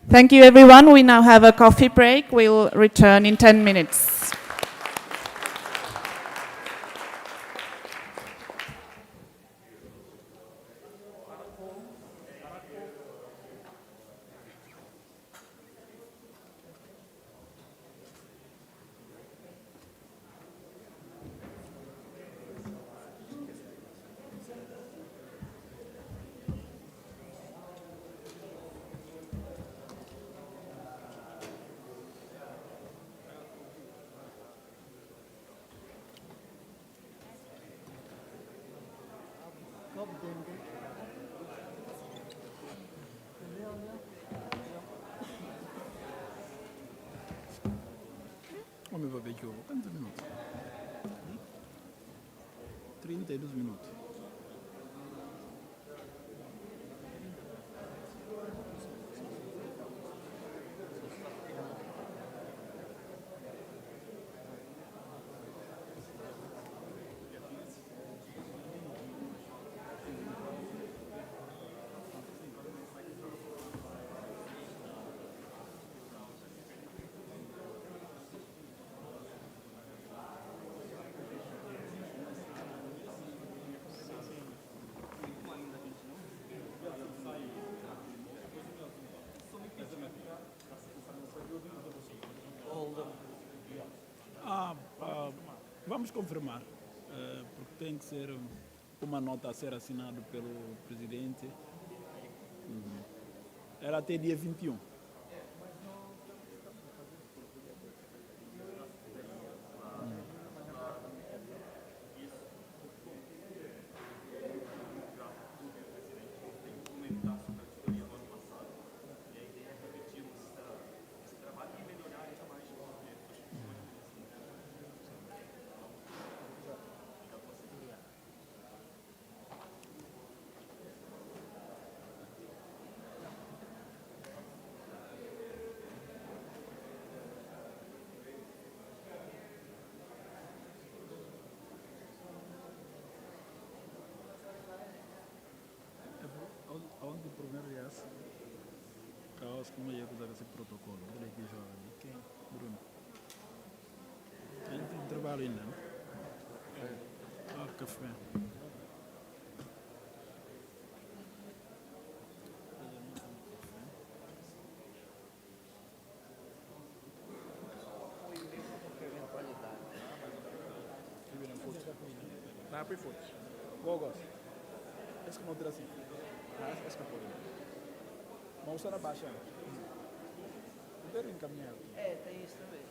Thank you, everyone. We now have a coffee break. We'll return in 10 minutes. Vamos ver aqui, quantos minutos? 32 minutos. Vamos confirmar, porque tem que ser uma nota a ser assinada pelo presidente. Era até dia 21. Onde o primeiro é esse? Caos, como ia usar esse protocolo? Olha aqui, jovem. Quem? Bruno. Ainda tem trabalho ainda, não? Ah, café. Não, por favor. Gogos. Esse que não terá assim. Esse que pode. Mas usar a baixa. Não tem encaminhado. Tem isso também.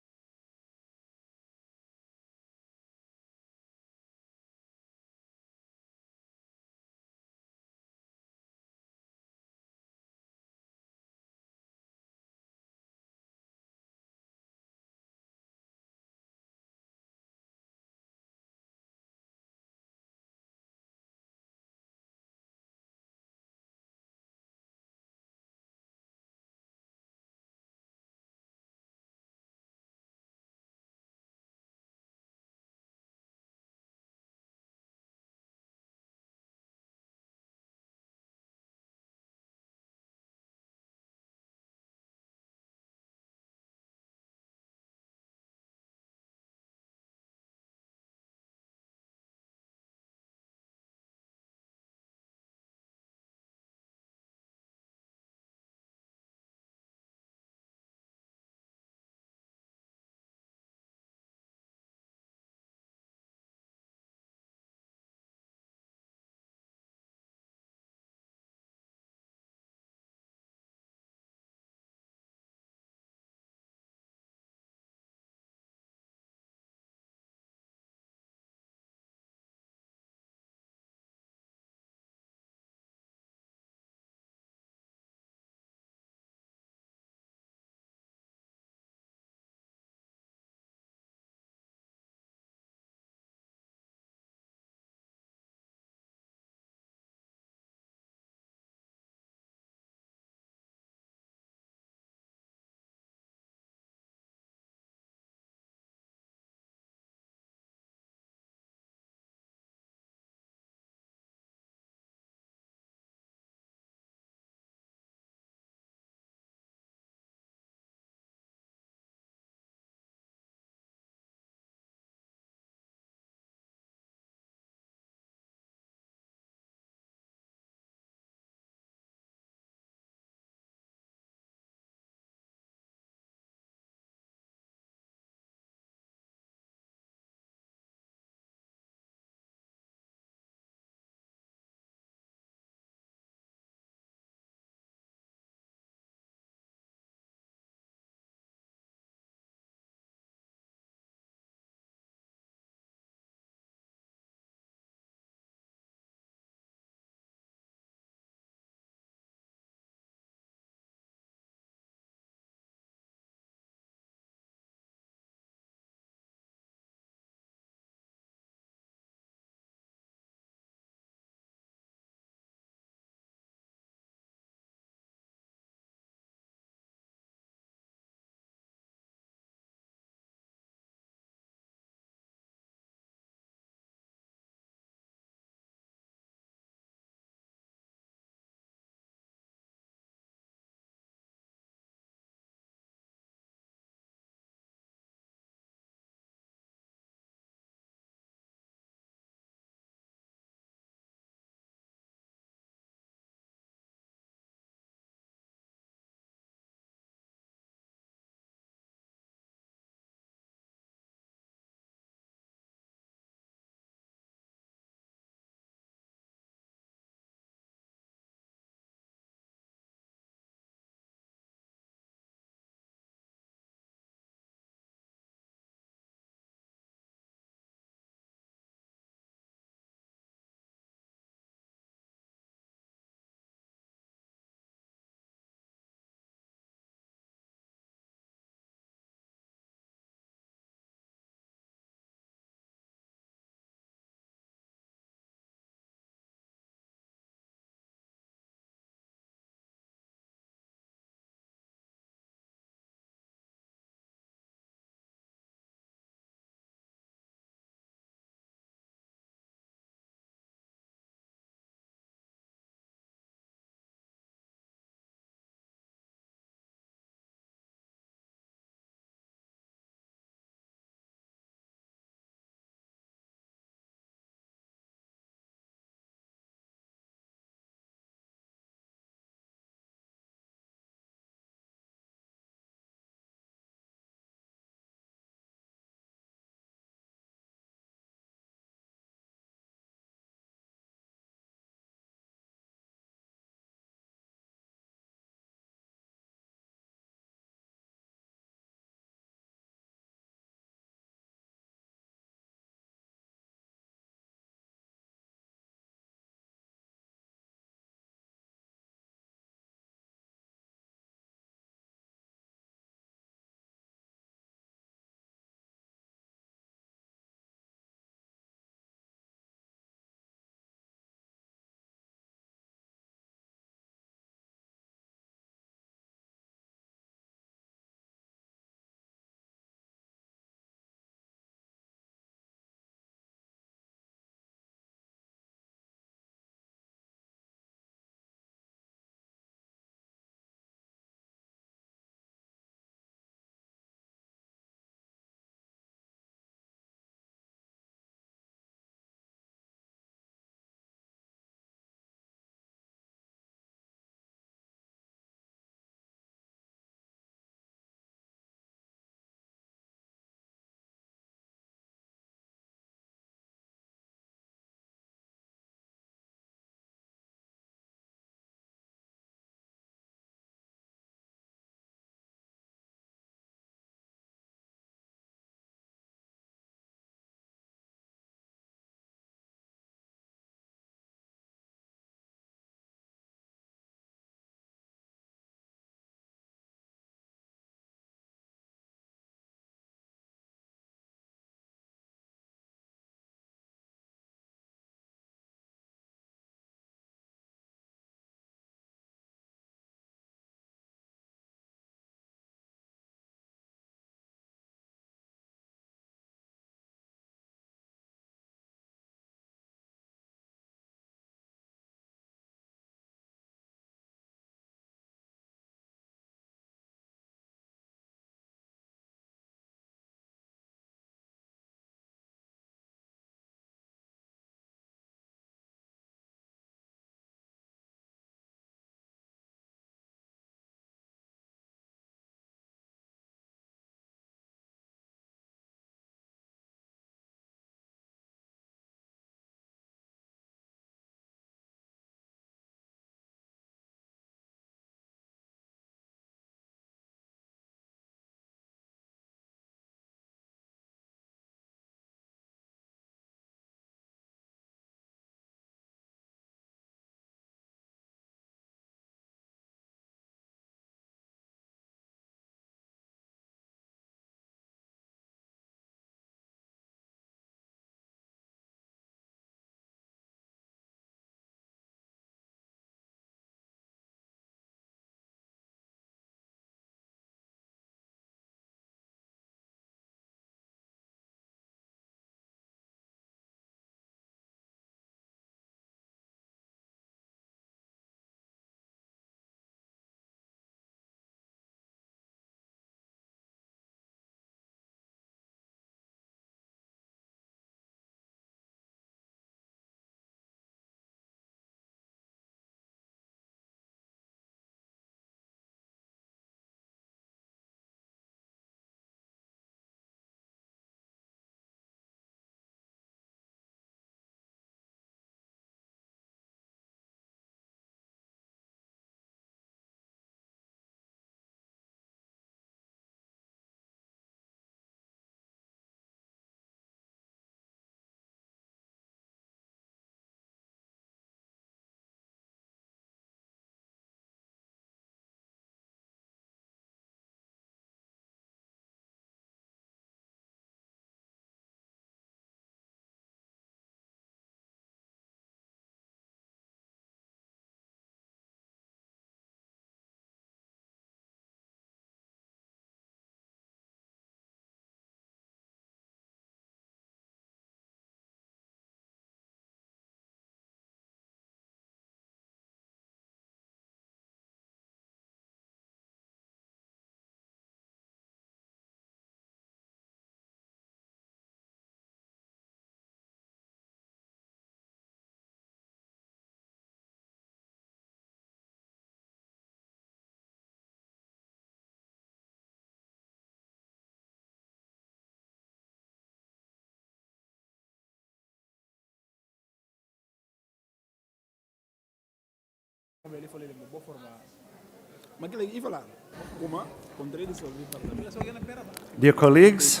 Dear colleagues,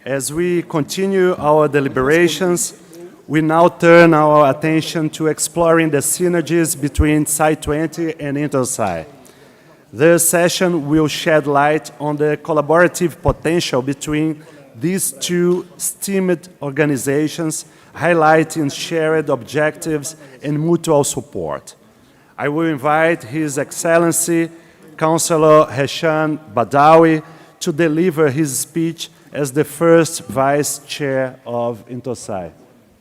as we continue our deliberations, we now turn our attention to exploring the synergies between SAI20 and InterSAI. This session will shed light on the collaborative potential between these two esteemed organizations, highlighting shared objectives and mutual support. I will invite His Excellency, Councillor Hesham Badawi, to deliver his speech as the first Vice Chair of InterSAI.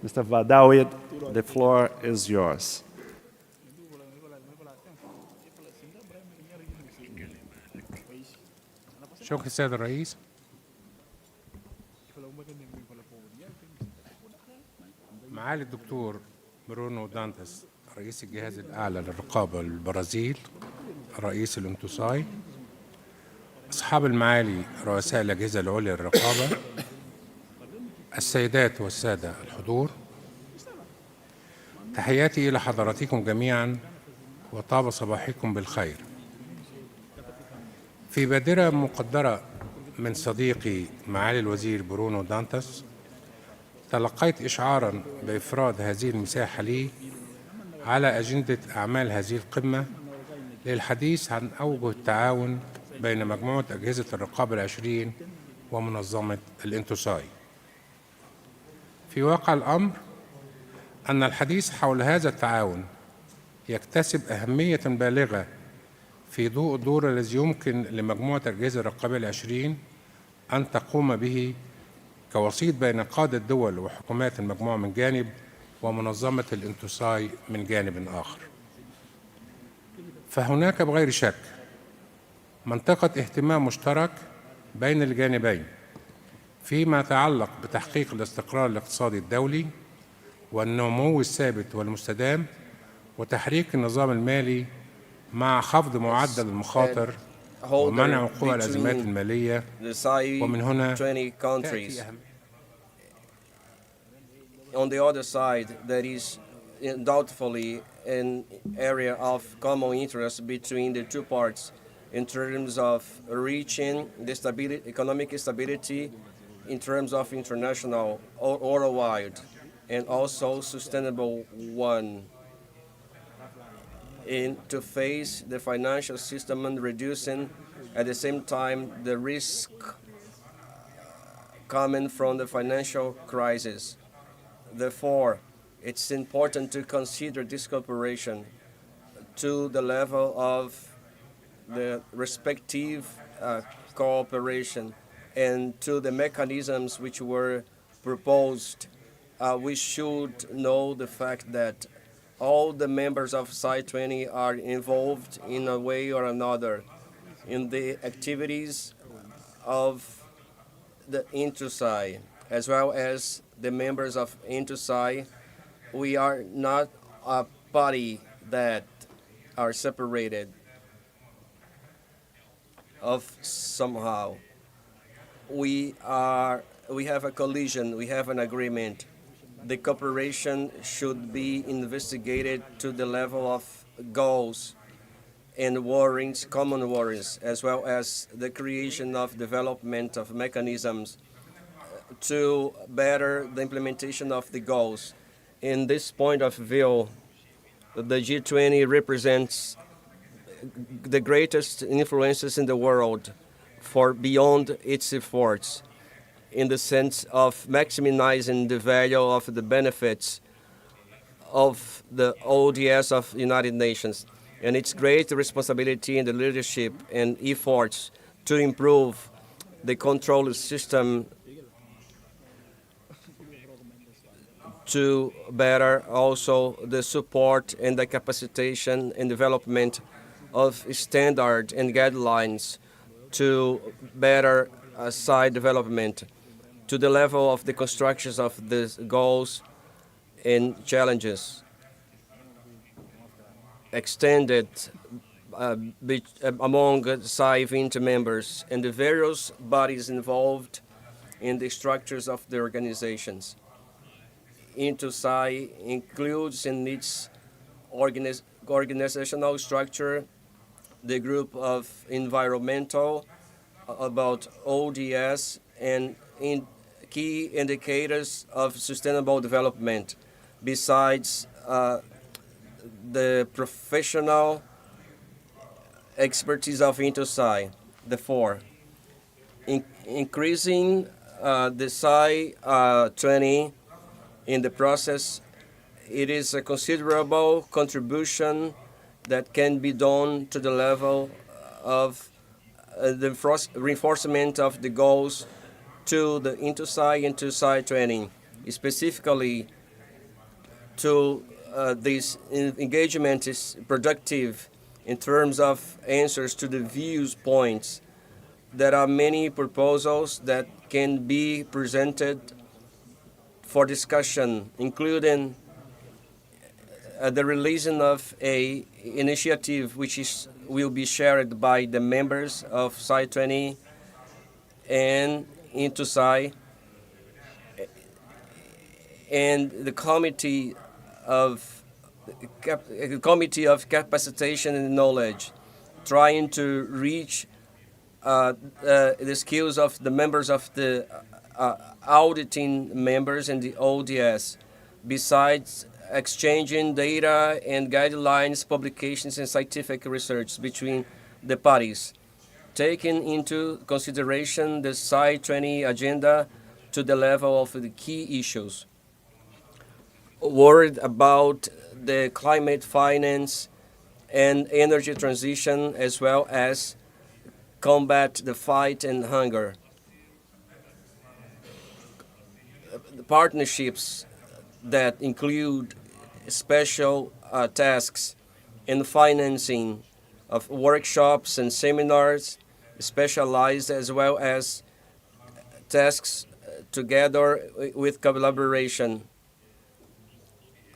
Mr. Badawi, the floor is yours. شكرا سيد الرئيس. معالي الدكتور برونو دانتس رئيس الجهاز الأعلى للرقابة البرازيل، رئيس الانتوساي، أصحاب المعالي رؤساء الأجهزة العليا للرقابة، السيدات والسادة الحضور، تحياتي إلى حضراتكم جميعا وطاب صباحكم بالخير. في بادرة مقدرة من صديقي معالي الوزير برونو دانتس، تلقيت إشعارا بإفراد هذه المساحة لي على أجندة أعمال هذه القمة للحديث عن أوجه التعاون بين مجموعة أجهزة الرقابة العشرين ومنظمة الانتوساي. في واقع الأمر أن الحديث حول هذا التعاون يكتسب أهمية بالغة في ضوء الدور الذي يمكن لمجموعة أجهزة الرقابة العشرين أن تقوم به كوسيط بين قادة الدول وحكومات المجموعة من جانب ومنظمة الانتوساي من جانب آخر. فهناك بغير شك منطقة اهتمام مشترك بين الجانبين فيما يتعلق بتحقيق الاستقرار الاقتصادي الدولي والنمو الثابت والمستدام وتحريك النظام المالي مع خفض معدل المخاطر ومنع وقوع الأزمات المالية، ومن هنا تأتي On the other side, there is undoubtedly an area of common interest between the two parts in terms of reaching the stability, economic stability, in terms of international or worldwide, and also sustainable one. To face the financial system and reducing at the same time the risk coming from the financial crisis. Therefore, it's important to consider this cooperation to the level of the respective cooperation and to the mechanisms which were proposed. We should know the fact that all the members of SAI20 are involved in a way or another in the activities of the InterSAI, as well as the members of InterSAI. We are not a party that are separated of somehow. We have a collision, we have an agreement. The cooperation should be investigated to the level of goals and worries, common worries, as well as the creation of development of mechanisms to better the implementation of the goals. In this point of view, the G20 represents the greatest influences in the world for beyond its efforts, in the sense of maximizing the value of the benefits of the ODS of United Nations, and its great responsibility in the leadership and efforts to improve the control system to better also the support and the capacitation and development of standards and guidelines to better side development, to the level of the constructions of the goals and challenges extended among SAI20 members and the various bodies involved in the structures of the organizations. InterSAI includes in its organizational structure, the group of environmental, about ODS, and key indicators of sustainable development, besides the professional expertise of INTOSAI. Therefore, increasing the SAI20 in the process, it is a considerable contribution that can be done to the level of the reinforcement of the goals to the INTOSAI and to SAI20, specifically to this engagement is productive in terms of answers to the views points. There are many proposals that can be presented for discussion, including the releasing of a initiative which will be shared by the members of SAI20 and INTOSAI, and the Committee of Capacitation and Knowledge, trying to reach the skills of the members of the auditing members and the ODS, besides exchanging data and guidelines, publications, and scientific research between the parties, taking into consideration the SAI20 agenda to the level of the key issues. Worried about the climate finance and energy transition, as well as combat the fight and hunger. The partnerships that include special tasks in financing of workshops and seminars, specialized, as well as tasks together with collaboration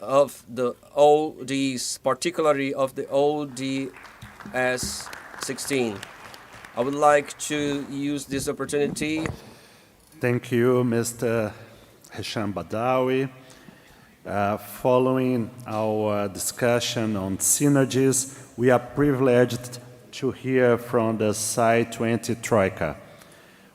of the ODS, particularly of the ODS 16. I would like to use this opportunity. Thank you, Mr. Hisham Badawi. Following our discussion on synergies, we are privileged to hear from the SAI20 Troika.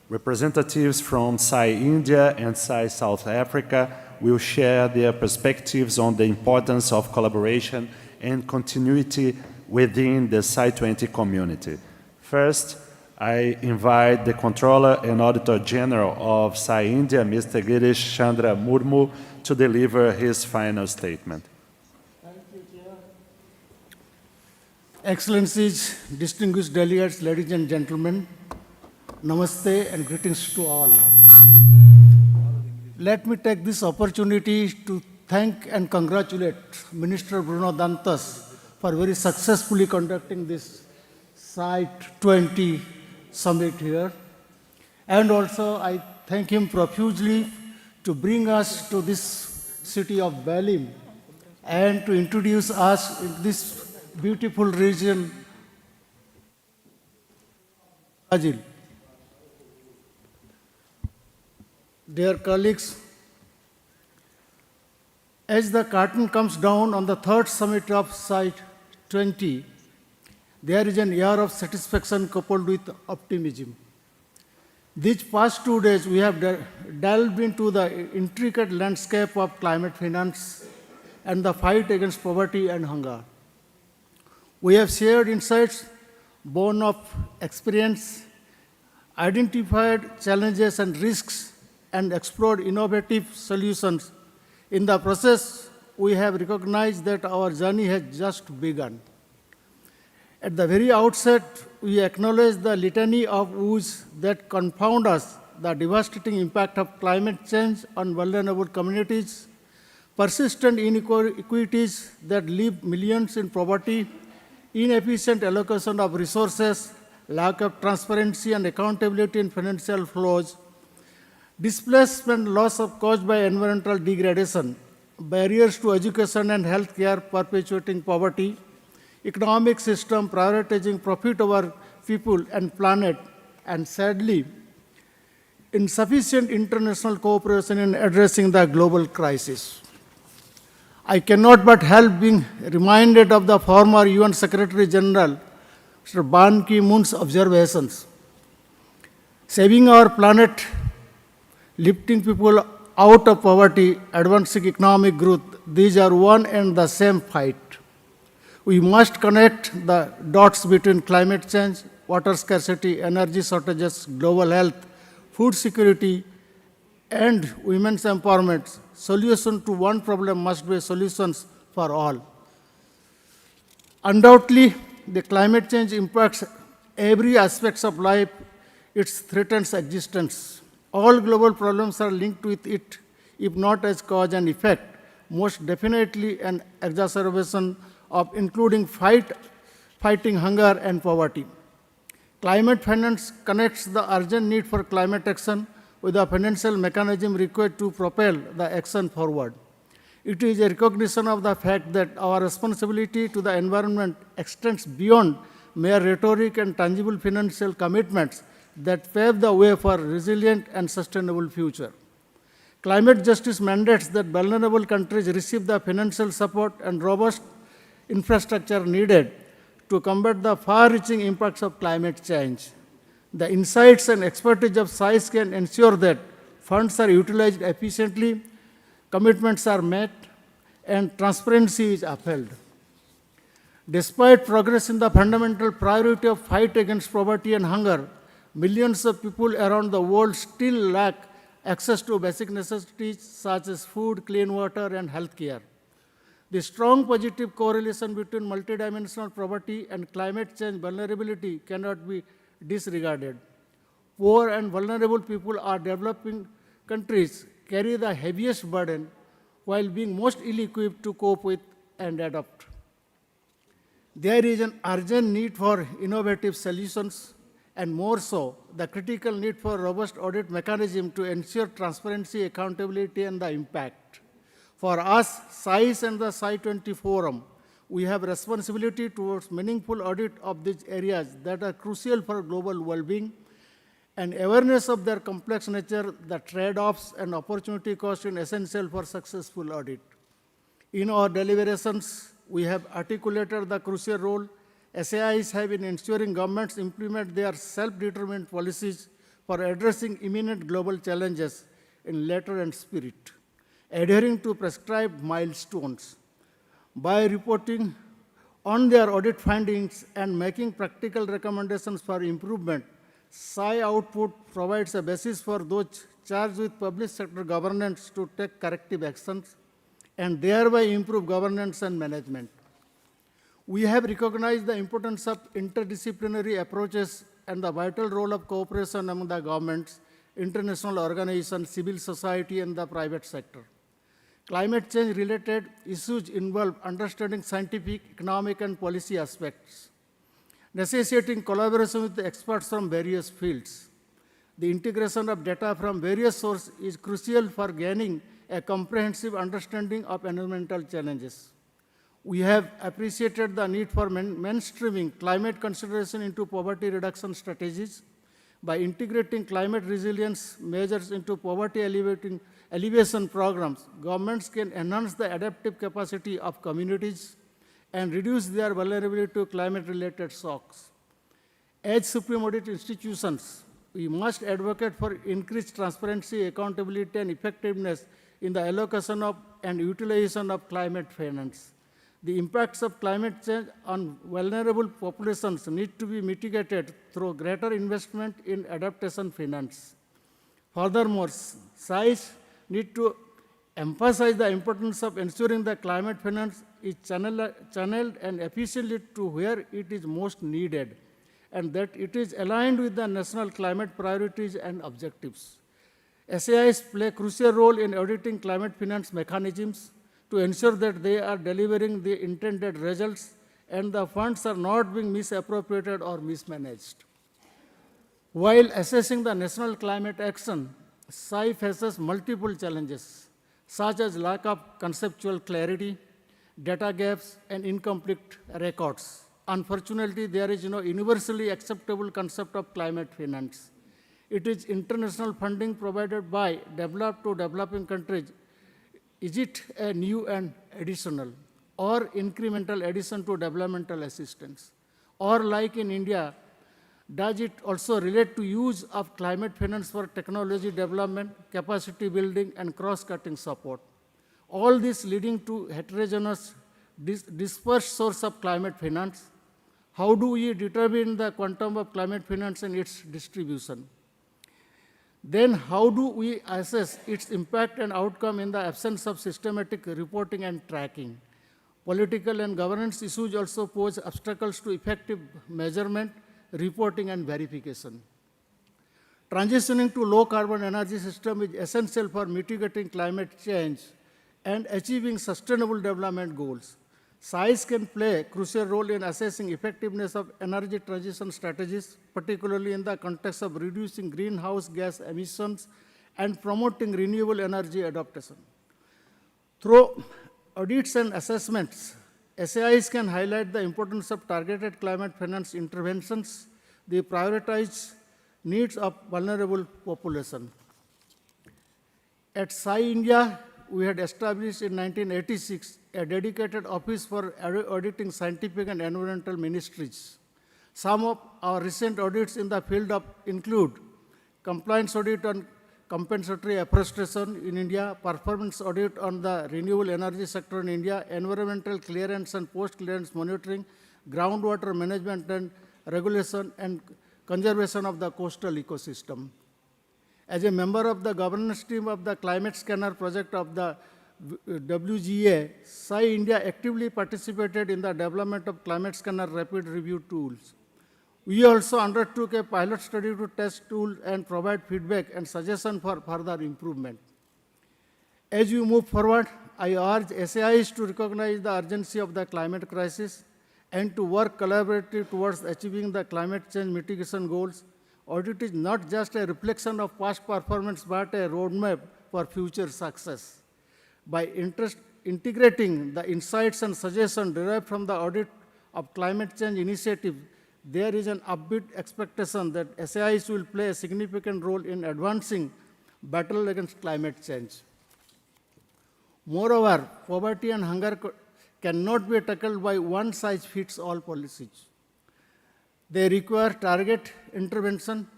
Representatives from SAI India and SAI South Africa will share their perspectives on the importance of collaboration and continuity within the SAI20 community. First, I invite the Controller and Auditor General of SAI India, Mr. Girish Chandra Murmu, to deliver his final statement. Thank you, Chair. Excellencies, distinguished delegates, ladies and gentlemen, namaste and greetings to all. Let me take this opportunity to thank and congratulate Minister Bruno Dantas for very successfully conducting this SAI20 Summit here. And also I thank him profusely to bring us to this city of Balim and to introduce us in this beautiful region, Brazil. Dear colleagues, as the curtain comes down on the third summit of SAI20, there is an air of satisfaction coupled with optimism. These past 2 days, we have delved into the intricate landscape of climate finance and the fight against poverty and hunger. We have shared insights born of experience, identified challenges and risks, and explored innovative solutions. In the process, we have recognized that our journey has just begun. At the very outset, we acknowledge the litany of woes that confound us, the devastating impact of climate change on vulnerable communities, persistent inequities that leave millions in poverty, inefficient allocation of resources, lack of transparency and accountability in financial flows, displacement loss caused by environmental degradation, barriers to education and health care perpetuating poverty, economic system prioritizing profit over people and planet, and sadly, insufficient international cooperation in addressing the global crisis. I cannot but help being reminded of the former UN Secretary General, Mr. Ban Ki-moon's observations. Saving our planet, lifting people out of poverty, advancing economic growth, these are one and the same fight. We must connect the dots between climate change, water scarcity, energy shortages, global health, food security, and women's empowerment. Solution to one problem must be solutions for all. Undoubtedly, the climate change impacts every aspect of life. It threatens existence. All global problems are linked with it, if not as cause and effect, most definitely an exacerbation of including fighting hunger and poverty. Climate finance connects the urgent need for climate action with the financial mechanism required to propel the action forward. It is a recognition of the fact that our responsibility to the environment extends beyond mere rhetoric and tangible financial commitments that pave the way for a resilient and sustainable future. Climate justice mandates that vulnerable countries receive the financial support and robust infrastructure needed to combat the far-reaching impacts of climate change. The insights and expertise of SAIs can ensure that funds are utilized efficiently, commitments are met, and transparency is upheld. Despite progress in the fundamental priority of fight against poverty and hunger, millions of people around the world still lack access to basic necessities such as food, clean water, and health care. The strong positive correlation between multidimensional poverty and climate change vulnerability cannot be disregarded. Poor and vulnerable people are developing countries carry the heaviest burden while being most ill-equipped to cope with and adapt. There is an urgent need for innovative solutions, and more so, the critical need for robust audit mechanism to ensure transparency, accountability, and the impact. For us, SAIs and the SAI20 Forum, we have responsibility towards meaningful audit of these areas that are crucial for global well-being and awareness of their complex nature, the trade-offs and opportunity cost is essential for successful audit. In our deliberations, we have articulated the crucial role SAIs have in ensuring governments implement their self-determined policies for addressing imminent global challenges in letter and spirit, adhering to prescribed milestones. By reporting on their audit findings and making practical recommendations for improvement, SAI output provides a basis for those charged with public sector governance to take corrective actions and thereby improve governance and management. We have recognized the importance of interdisciplinary approaches and the vital role of cooperation among the governments, international organizations, civil society, and the private sector. Climate change-related issues involve understanding scientific, economic, and policy aspects, necessitating collaboration with the experts from various fields. The integration of data from various sources is crucial for gaining a comprehensive understanding of environmental challenges. We have appreciated the need for mainstreaming climate consideration into poverty reduction strategies. By integrating climate resilience measures into poverty alleviation programs, governments can enhance the adaptive capacity of communities and reduce their vulnerability to climate-related shocks. As Supreme Audit Institutions, we must advocate for increased transparency, accountability, and effectiveness in the allocation of and utilization of climate finance. The impacts of climate change on vulnerable populations need to be mitigated through greater investment in adaptation finance. Furthermore, SAIs need to emphasize the importance of ensuring that climate finance is channeled and efficiently to where it is most needed, and that it is aligned with the national climate priorities and objectives. SAIs play a crucial role in auditing climate finance mechanisms to ensure that they are delivering the intended results and the funds are not being misappropriated or mismanaged. While assessing the national climate action, SAI faces multiple challenges, such as lack of conceptual clarity, data gaps, and incomplete records. Unfortunately, there is no universally acceptable concept of climate finance. It is international funding provided by developed to developing countries Is it a new and additional or incremental addition to developmental assistance? Or like in India, does it also relate to use of climate finance for technology development, capacity building, and cross-cutting support? All this leading to heterogeneous, dispersed source of climate finance. How do we determine the quantum of climate finance and its distribution? Then how do we assess its impact and outcome in the absence of systematic reporting and tracking? Political and governance issues also pose obstacles to effective measurement, reporting, and verification. Transitioning to low-carbon energy system is essential for mitigating climate change and achieving sustainable development goals. SAIs can play a crucial role in assessing effectiveness of energy transition strategies, particularly in the context of reducing greenhouse gas emissions and promoting renewable energy adoption. Through audits and assessments, SAIs can highlight the importance of targeted climate finance interventions, the prioritized needs of vulnerable population. At SAI India, we had established in 1986 a dedicated office for auditing scientific and environmental ministries. Some of our recent audits in the field include compliance audit on compensatory afforestation in India, performance audit on the renewable energy sector in India, environmental clearance and post-clearance monitoring, groundwater management and regulation, and conservation of the coastal ecosystem. As a member of the governance team of the Climate Scanner project of the WGA, SAI India actively participated in the development of Climate Scanner rapid review tools. We also undertook a pilot study to test tools and provide feedback and suggestion for further improvement. As we move forward, I urge SAIs to recognize the urgency of the climate crisis and to work collaboratively towards achieving the climate change mitigation goals. Audit is not just a reflection of past performance, but a roadmap for future success. By integrating the insights and suggestions derived from the audit of climate change initiative, there is an upbeat expectation that SAIs will play a significant role in advancing battle against climate change. Moreover, poverty and hunger cannot be tackled by one-size-fits-all policies. They require target intervention,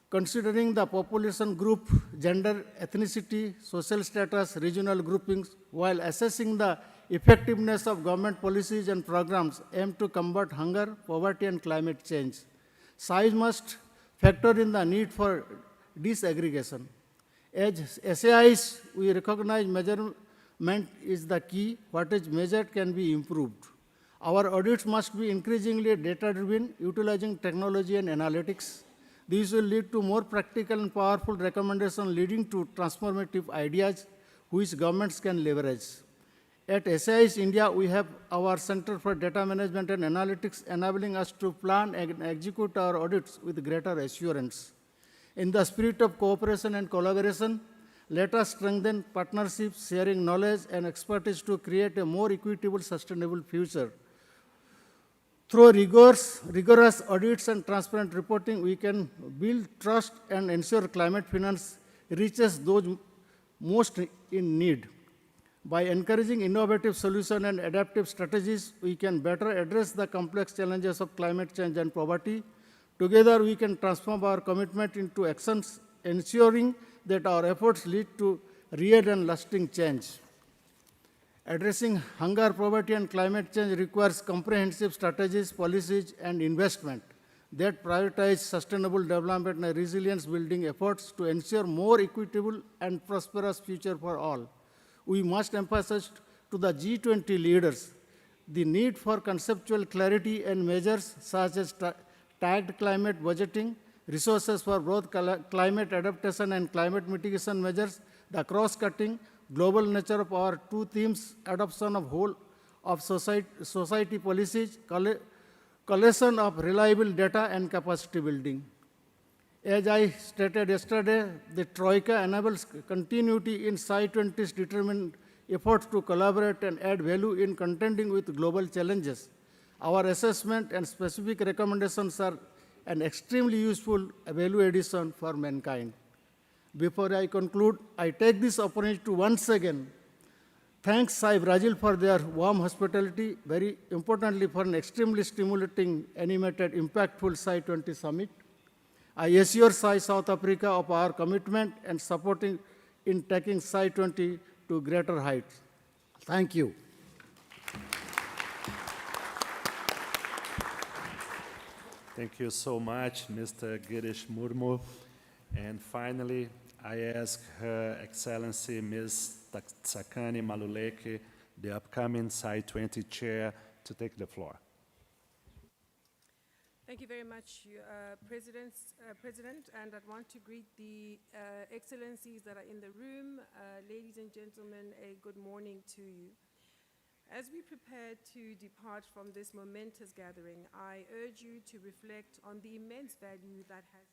considering the population group, gender, ethnicity, social status, regional groupings, while assessing the effectiveness of government policies and programs aimed to combat hunger, poverty, and climate change. SAIs must factor in the need for disaggregation. As SAIs, we recognize measurement is the key. What is measured can be improved. Our audits must be increasingly data-driven, utilizing technology and analytics. These will lead to more practical and powerful recommendations leading to transformative ideas which governments can leverage. At SAIs India, we have our Center for Data Management and Analytics enabling us to plan and execute our audits with greater assurance. In the spirit of cooperation and collaboration, let us strengthen partnerships, sharing knowledge and expertise to create a more equitable, sustainable future. Through rigorous audits and transparent reporting, we can build trust and ensure climate finance reaches those most in need. By encouraging innovative solutions and adaptive strategies, we can better address the complex challenges of climate change and poverty. Together, we can transform our commitment into actions, ensuring that our efforts lead to real and lasting change. Addressing hunger, poverty, and climate change requires comprehensive strategies, policies, and investment that prioritize sustainable development and resilience-building efforts to ensure more equitable and prosperous future for all. We must emphasize to the G20 leaders the need for conceptual clarity and measures such as tagged climate budgeting, resources for both climate adaptation and climate mitigation measures, the cross-cutting, global nature of our two themes, adoption of whole of society policies, collation of reliable data, and capacity building. As I stated yesterday, the Troika enables continuity in SAI20's determined efforts to collaborate and add value in contending with global challenges. Our assessment and specific recommendations are an extremely useful value addition for mankind. Before I conclude, I take this opportunity to once again Thanks SAI Brazil for their warm hospitality, very importantly for an extremely stimulating, animated, impactful SAI20 Summit. I assure SAI South Africa of our commitment and supporting in taking SAI20 to greater heights. Thank you. Thank you so much, Mr. Girish Murmu. And finally, I ask Her Excellency Ms. Tsakani Maluleke, the upcoming SAI20 chair, to take the floor. Thank you very much, President, and I'd want to greet the excellencies that are in the room. Ladies and gentlemen, a good morning to you. As we prepare to depart from this momentous gathering, I urge you to reflect on the immense value that has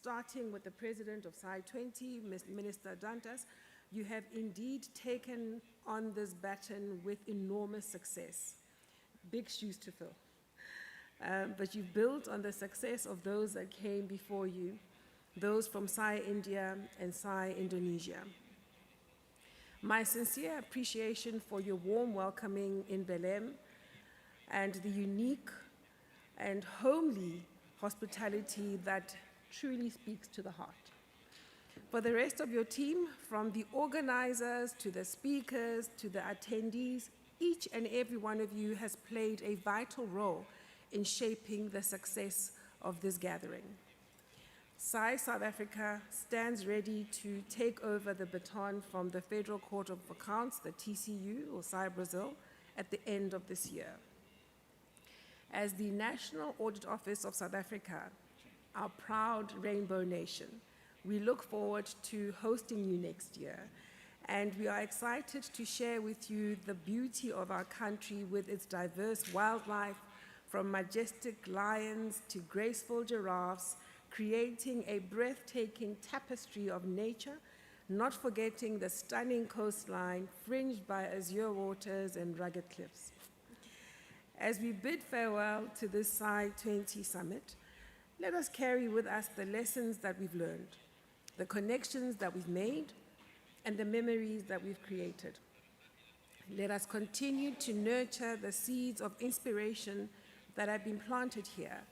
starting with the president of SAI20, Minister Dantas. You have indeed taken on this baton with enormous success. Big shoes to fill. But you've built on the success of those that came before you, those from SAI India and SAI Indonesia. My sincere appreciation for your warm welcoming in Belém and the unique and homely hospitality that truly speaks to the heart. For the rest of your team, from the organizers to the speakers to the attendees, each and every one of you has played a vital role in shaping the success of this gathering. SAI South Africa stands ready to take over the baton from the Federal Court of Accounts, the TCU, or SAI Brazil, at the end of this year. As the National Audit Office of South Africa, our proud Rainbow Nation, we look forward to hosting you next year, and we are excited to share with you the beauty of our country with its diverse wildlife, from majestic lions to graceful giraffes, creating a breathtaking tapestry of nature, not forgetting the stunning coastline fringed by azure waters and rugged cliffs. As we bid farewell to this SAI20 Summit, let us carry with us the lessons that we've learned, the connections that we've made, and the memories that we've created. Let us continue to nurture the seeds of inspiration that have been planted here,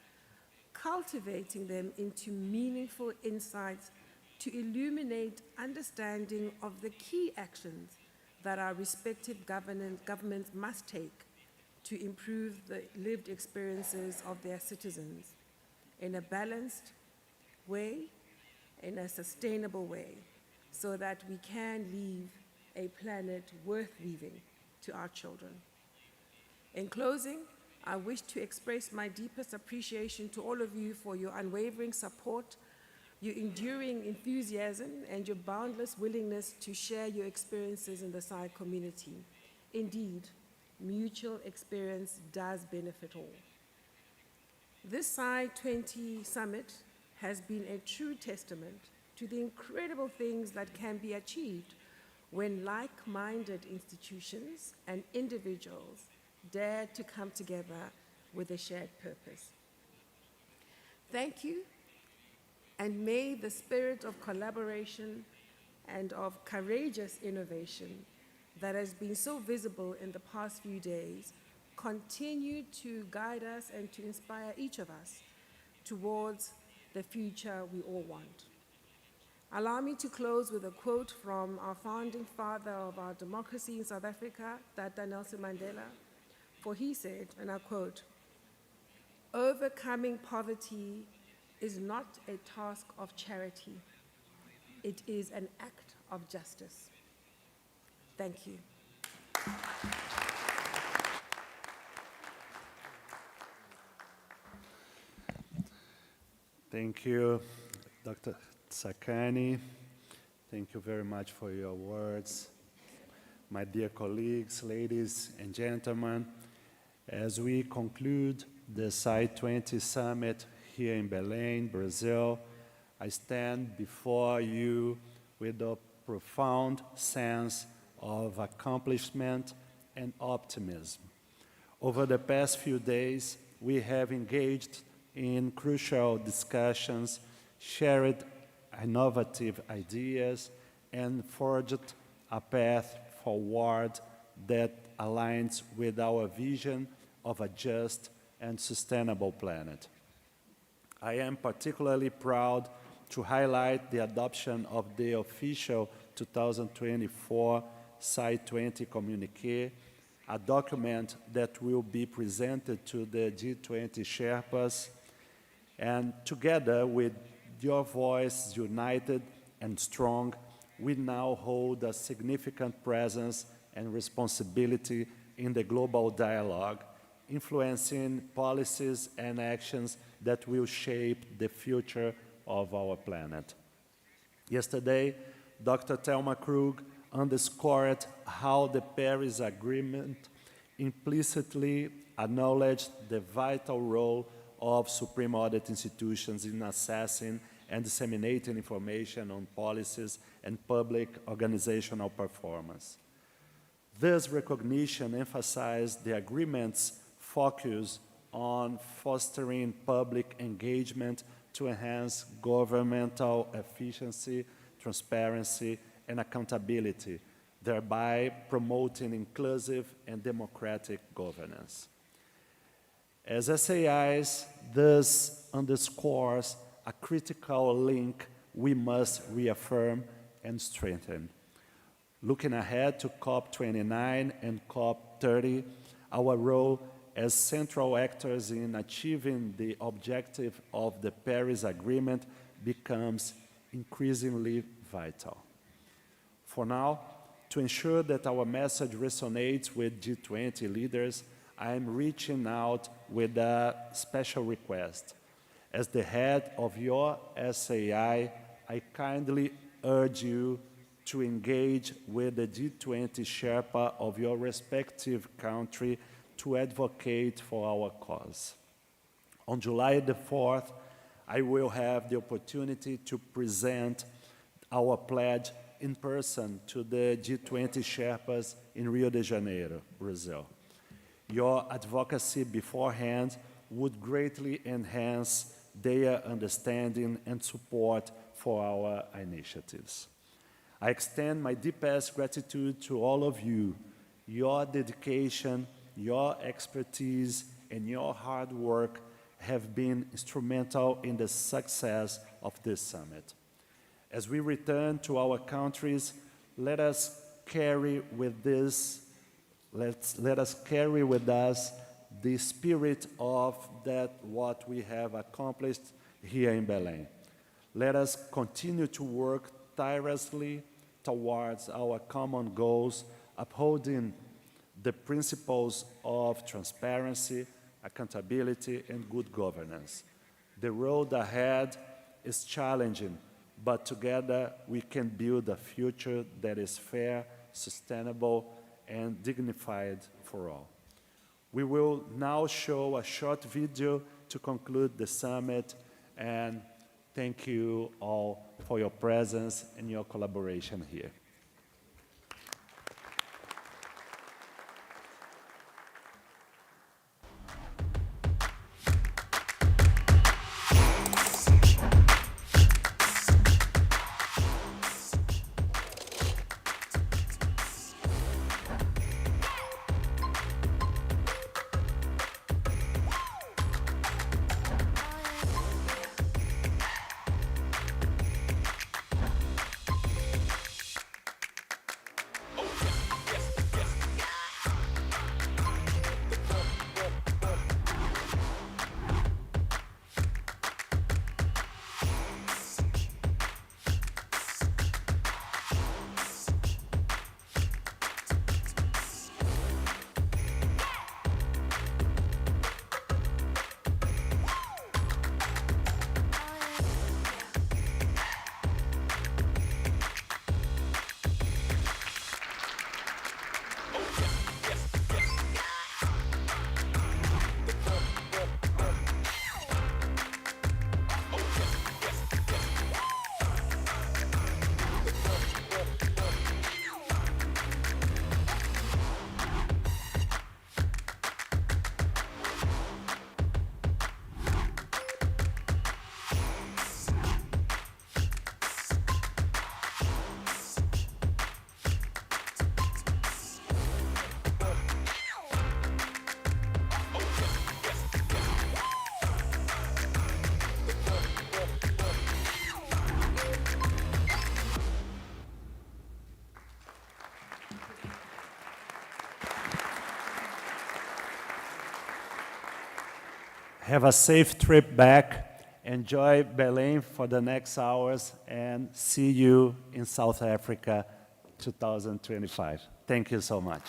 cultivating them into meaningful insights to illuminate understanding of the key actions that our respective governments must take to improve the lived experiences of their citizens in a balanced way, in a sustainable way, so that we can leave a planet worth leaving to our children. In closing, I wish to express my deepest appreciation to all of you for your unwavering support, your enduring enthusiasm, and your boundless willingness to share your experiences in the SAI community. Indeed, mutual experience does benefit all. This SAI20 Summit has been a true testament to the incredible things that can be achieved when like-minded institutions and individuals dare to come together with a shared purpose. Thank you, and may the spirit of collaboration and of courageous innovation that has been so visible in the past few days continue to guide us and to inspire each of us towards the future we all want. Allow me to close with a quote from our founding father of our democracy in South Africa, Tata Nelson Mandela, for he said, and I quote, "Overcoming poverty is not a task of charity. It is an act of justice." Thank you. Thank you, Dr. Sakani. Thank you very much for your words. My dear colleagues, ladies and gentlemen, as we conclude the SAI20 Summit here in Belém, Brazil, I stand before you with a profound sense of accomplishment and optimism. Over the past few days, we have engaged in crucial discussions, shared innovative ideas, and forged a path forward that aligns with our vision of a just and sustainable planet. I am particularly proud to highlight the adoption of the official 2024 SAI20 Communiqué, a document that will be presented to the G20 Sherpas, and together with your voice united and strong, we now hold a significant presence and responsibility in the global dialogue, influencing policies and actions that will shape the future of our planet. Yesterday, Dr. Thelma Krug underscored how the Paris Agreement implicitly acknowledged the vital role of Supreme Audit Institutions in assessing and disseminating information on policies and public organizational performance. This recognition emphasized the agreement's focus on fostering public engagement to enhance governmental efficiency, transparency, and accountability, thereby promoting inclusive and democratic governance. As SAIs, this underscores a critical link we must reaffirm and strengthen. Looking ahead to COP29 and COP30, our role as central actors in achieving the objective of the Paris Agreement becomes increasingly vital. For now, to ensure that our message resonates with G20 leaders, I am reaching out with a special request. As the head of your SAI, I kindly urge you to engage with the G20 Sherpa of your respective country to advocate for our cause. On July the 4th, I will have the opportunity to present our pledge in person to the G20 Sherpas in Rio de Janeiro, Brazil. Your advocacy beforehand would greatly enhance their understanding and support for our initiatives. I extend my deepest gratitude to all of you. Your dedication, your expertise, and your hard work have been instrumental in the success of this summit. As we return to our countries, let us carry with us the spirit of that what we have accomplished here in Belém. Let us continue to work tirelessly towards our common goals, upholding the principles of transparency, accountability, and good governance. The road ahead is challenging, but together we can build a future that is fair, sustainable, and dignified for all. We will now show a short video to conclude the summit, and thank you all for your presence and your collaboration here. Have a safe trip back. Enjoy Belém for the next hours, and see you in South Africa 2025. Thank you so much.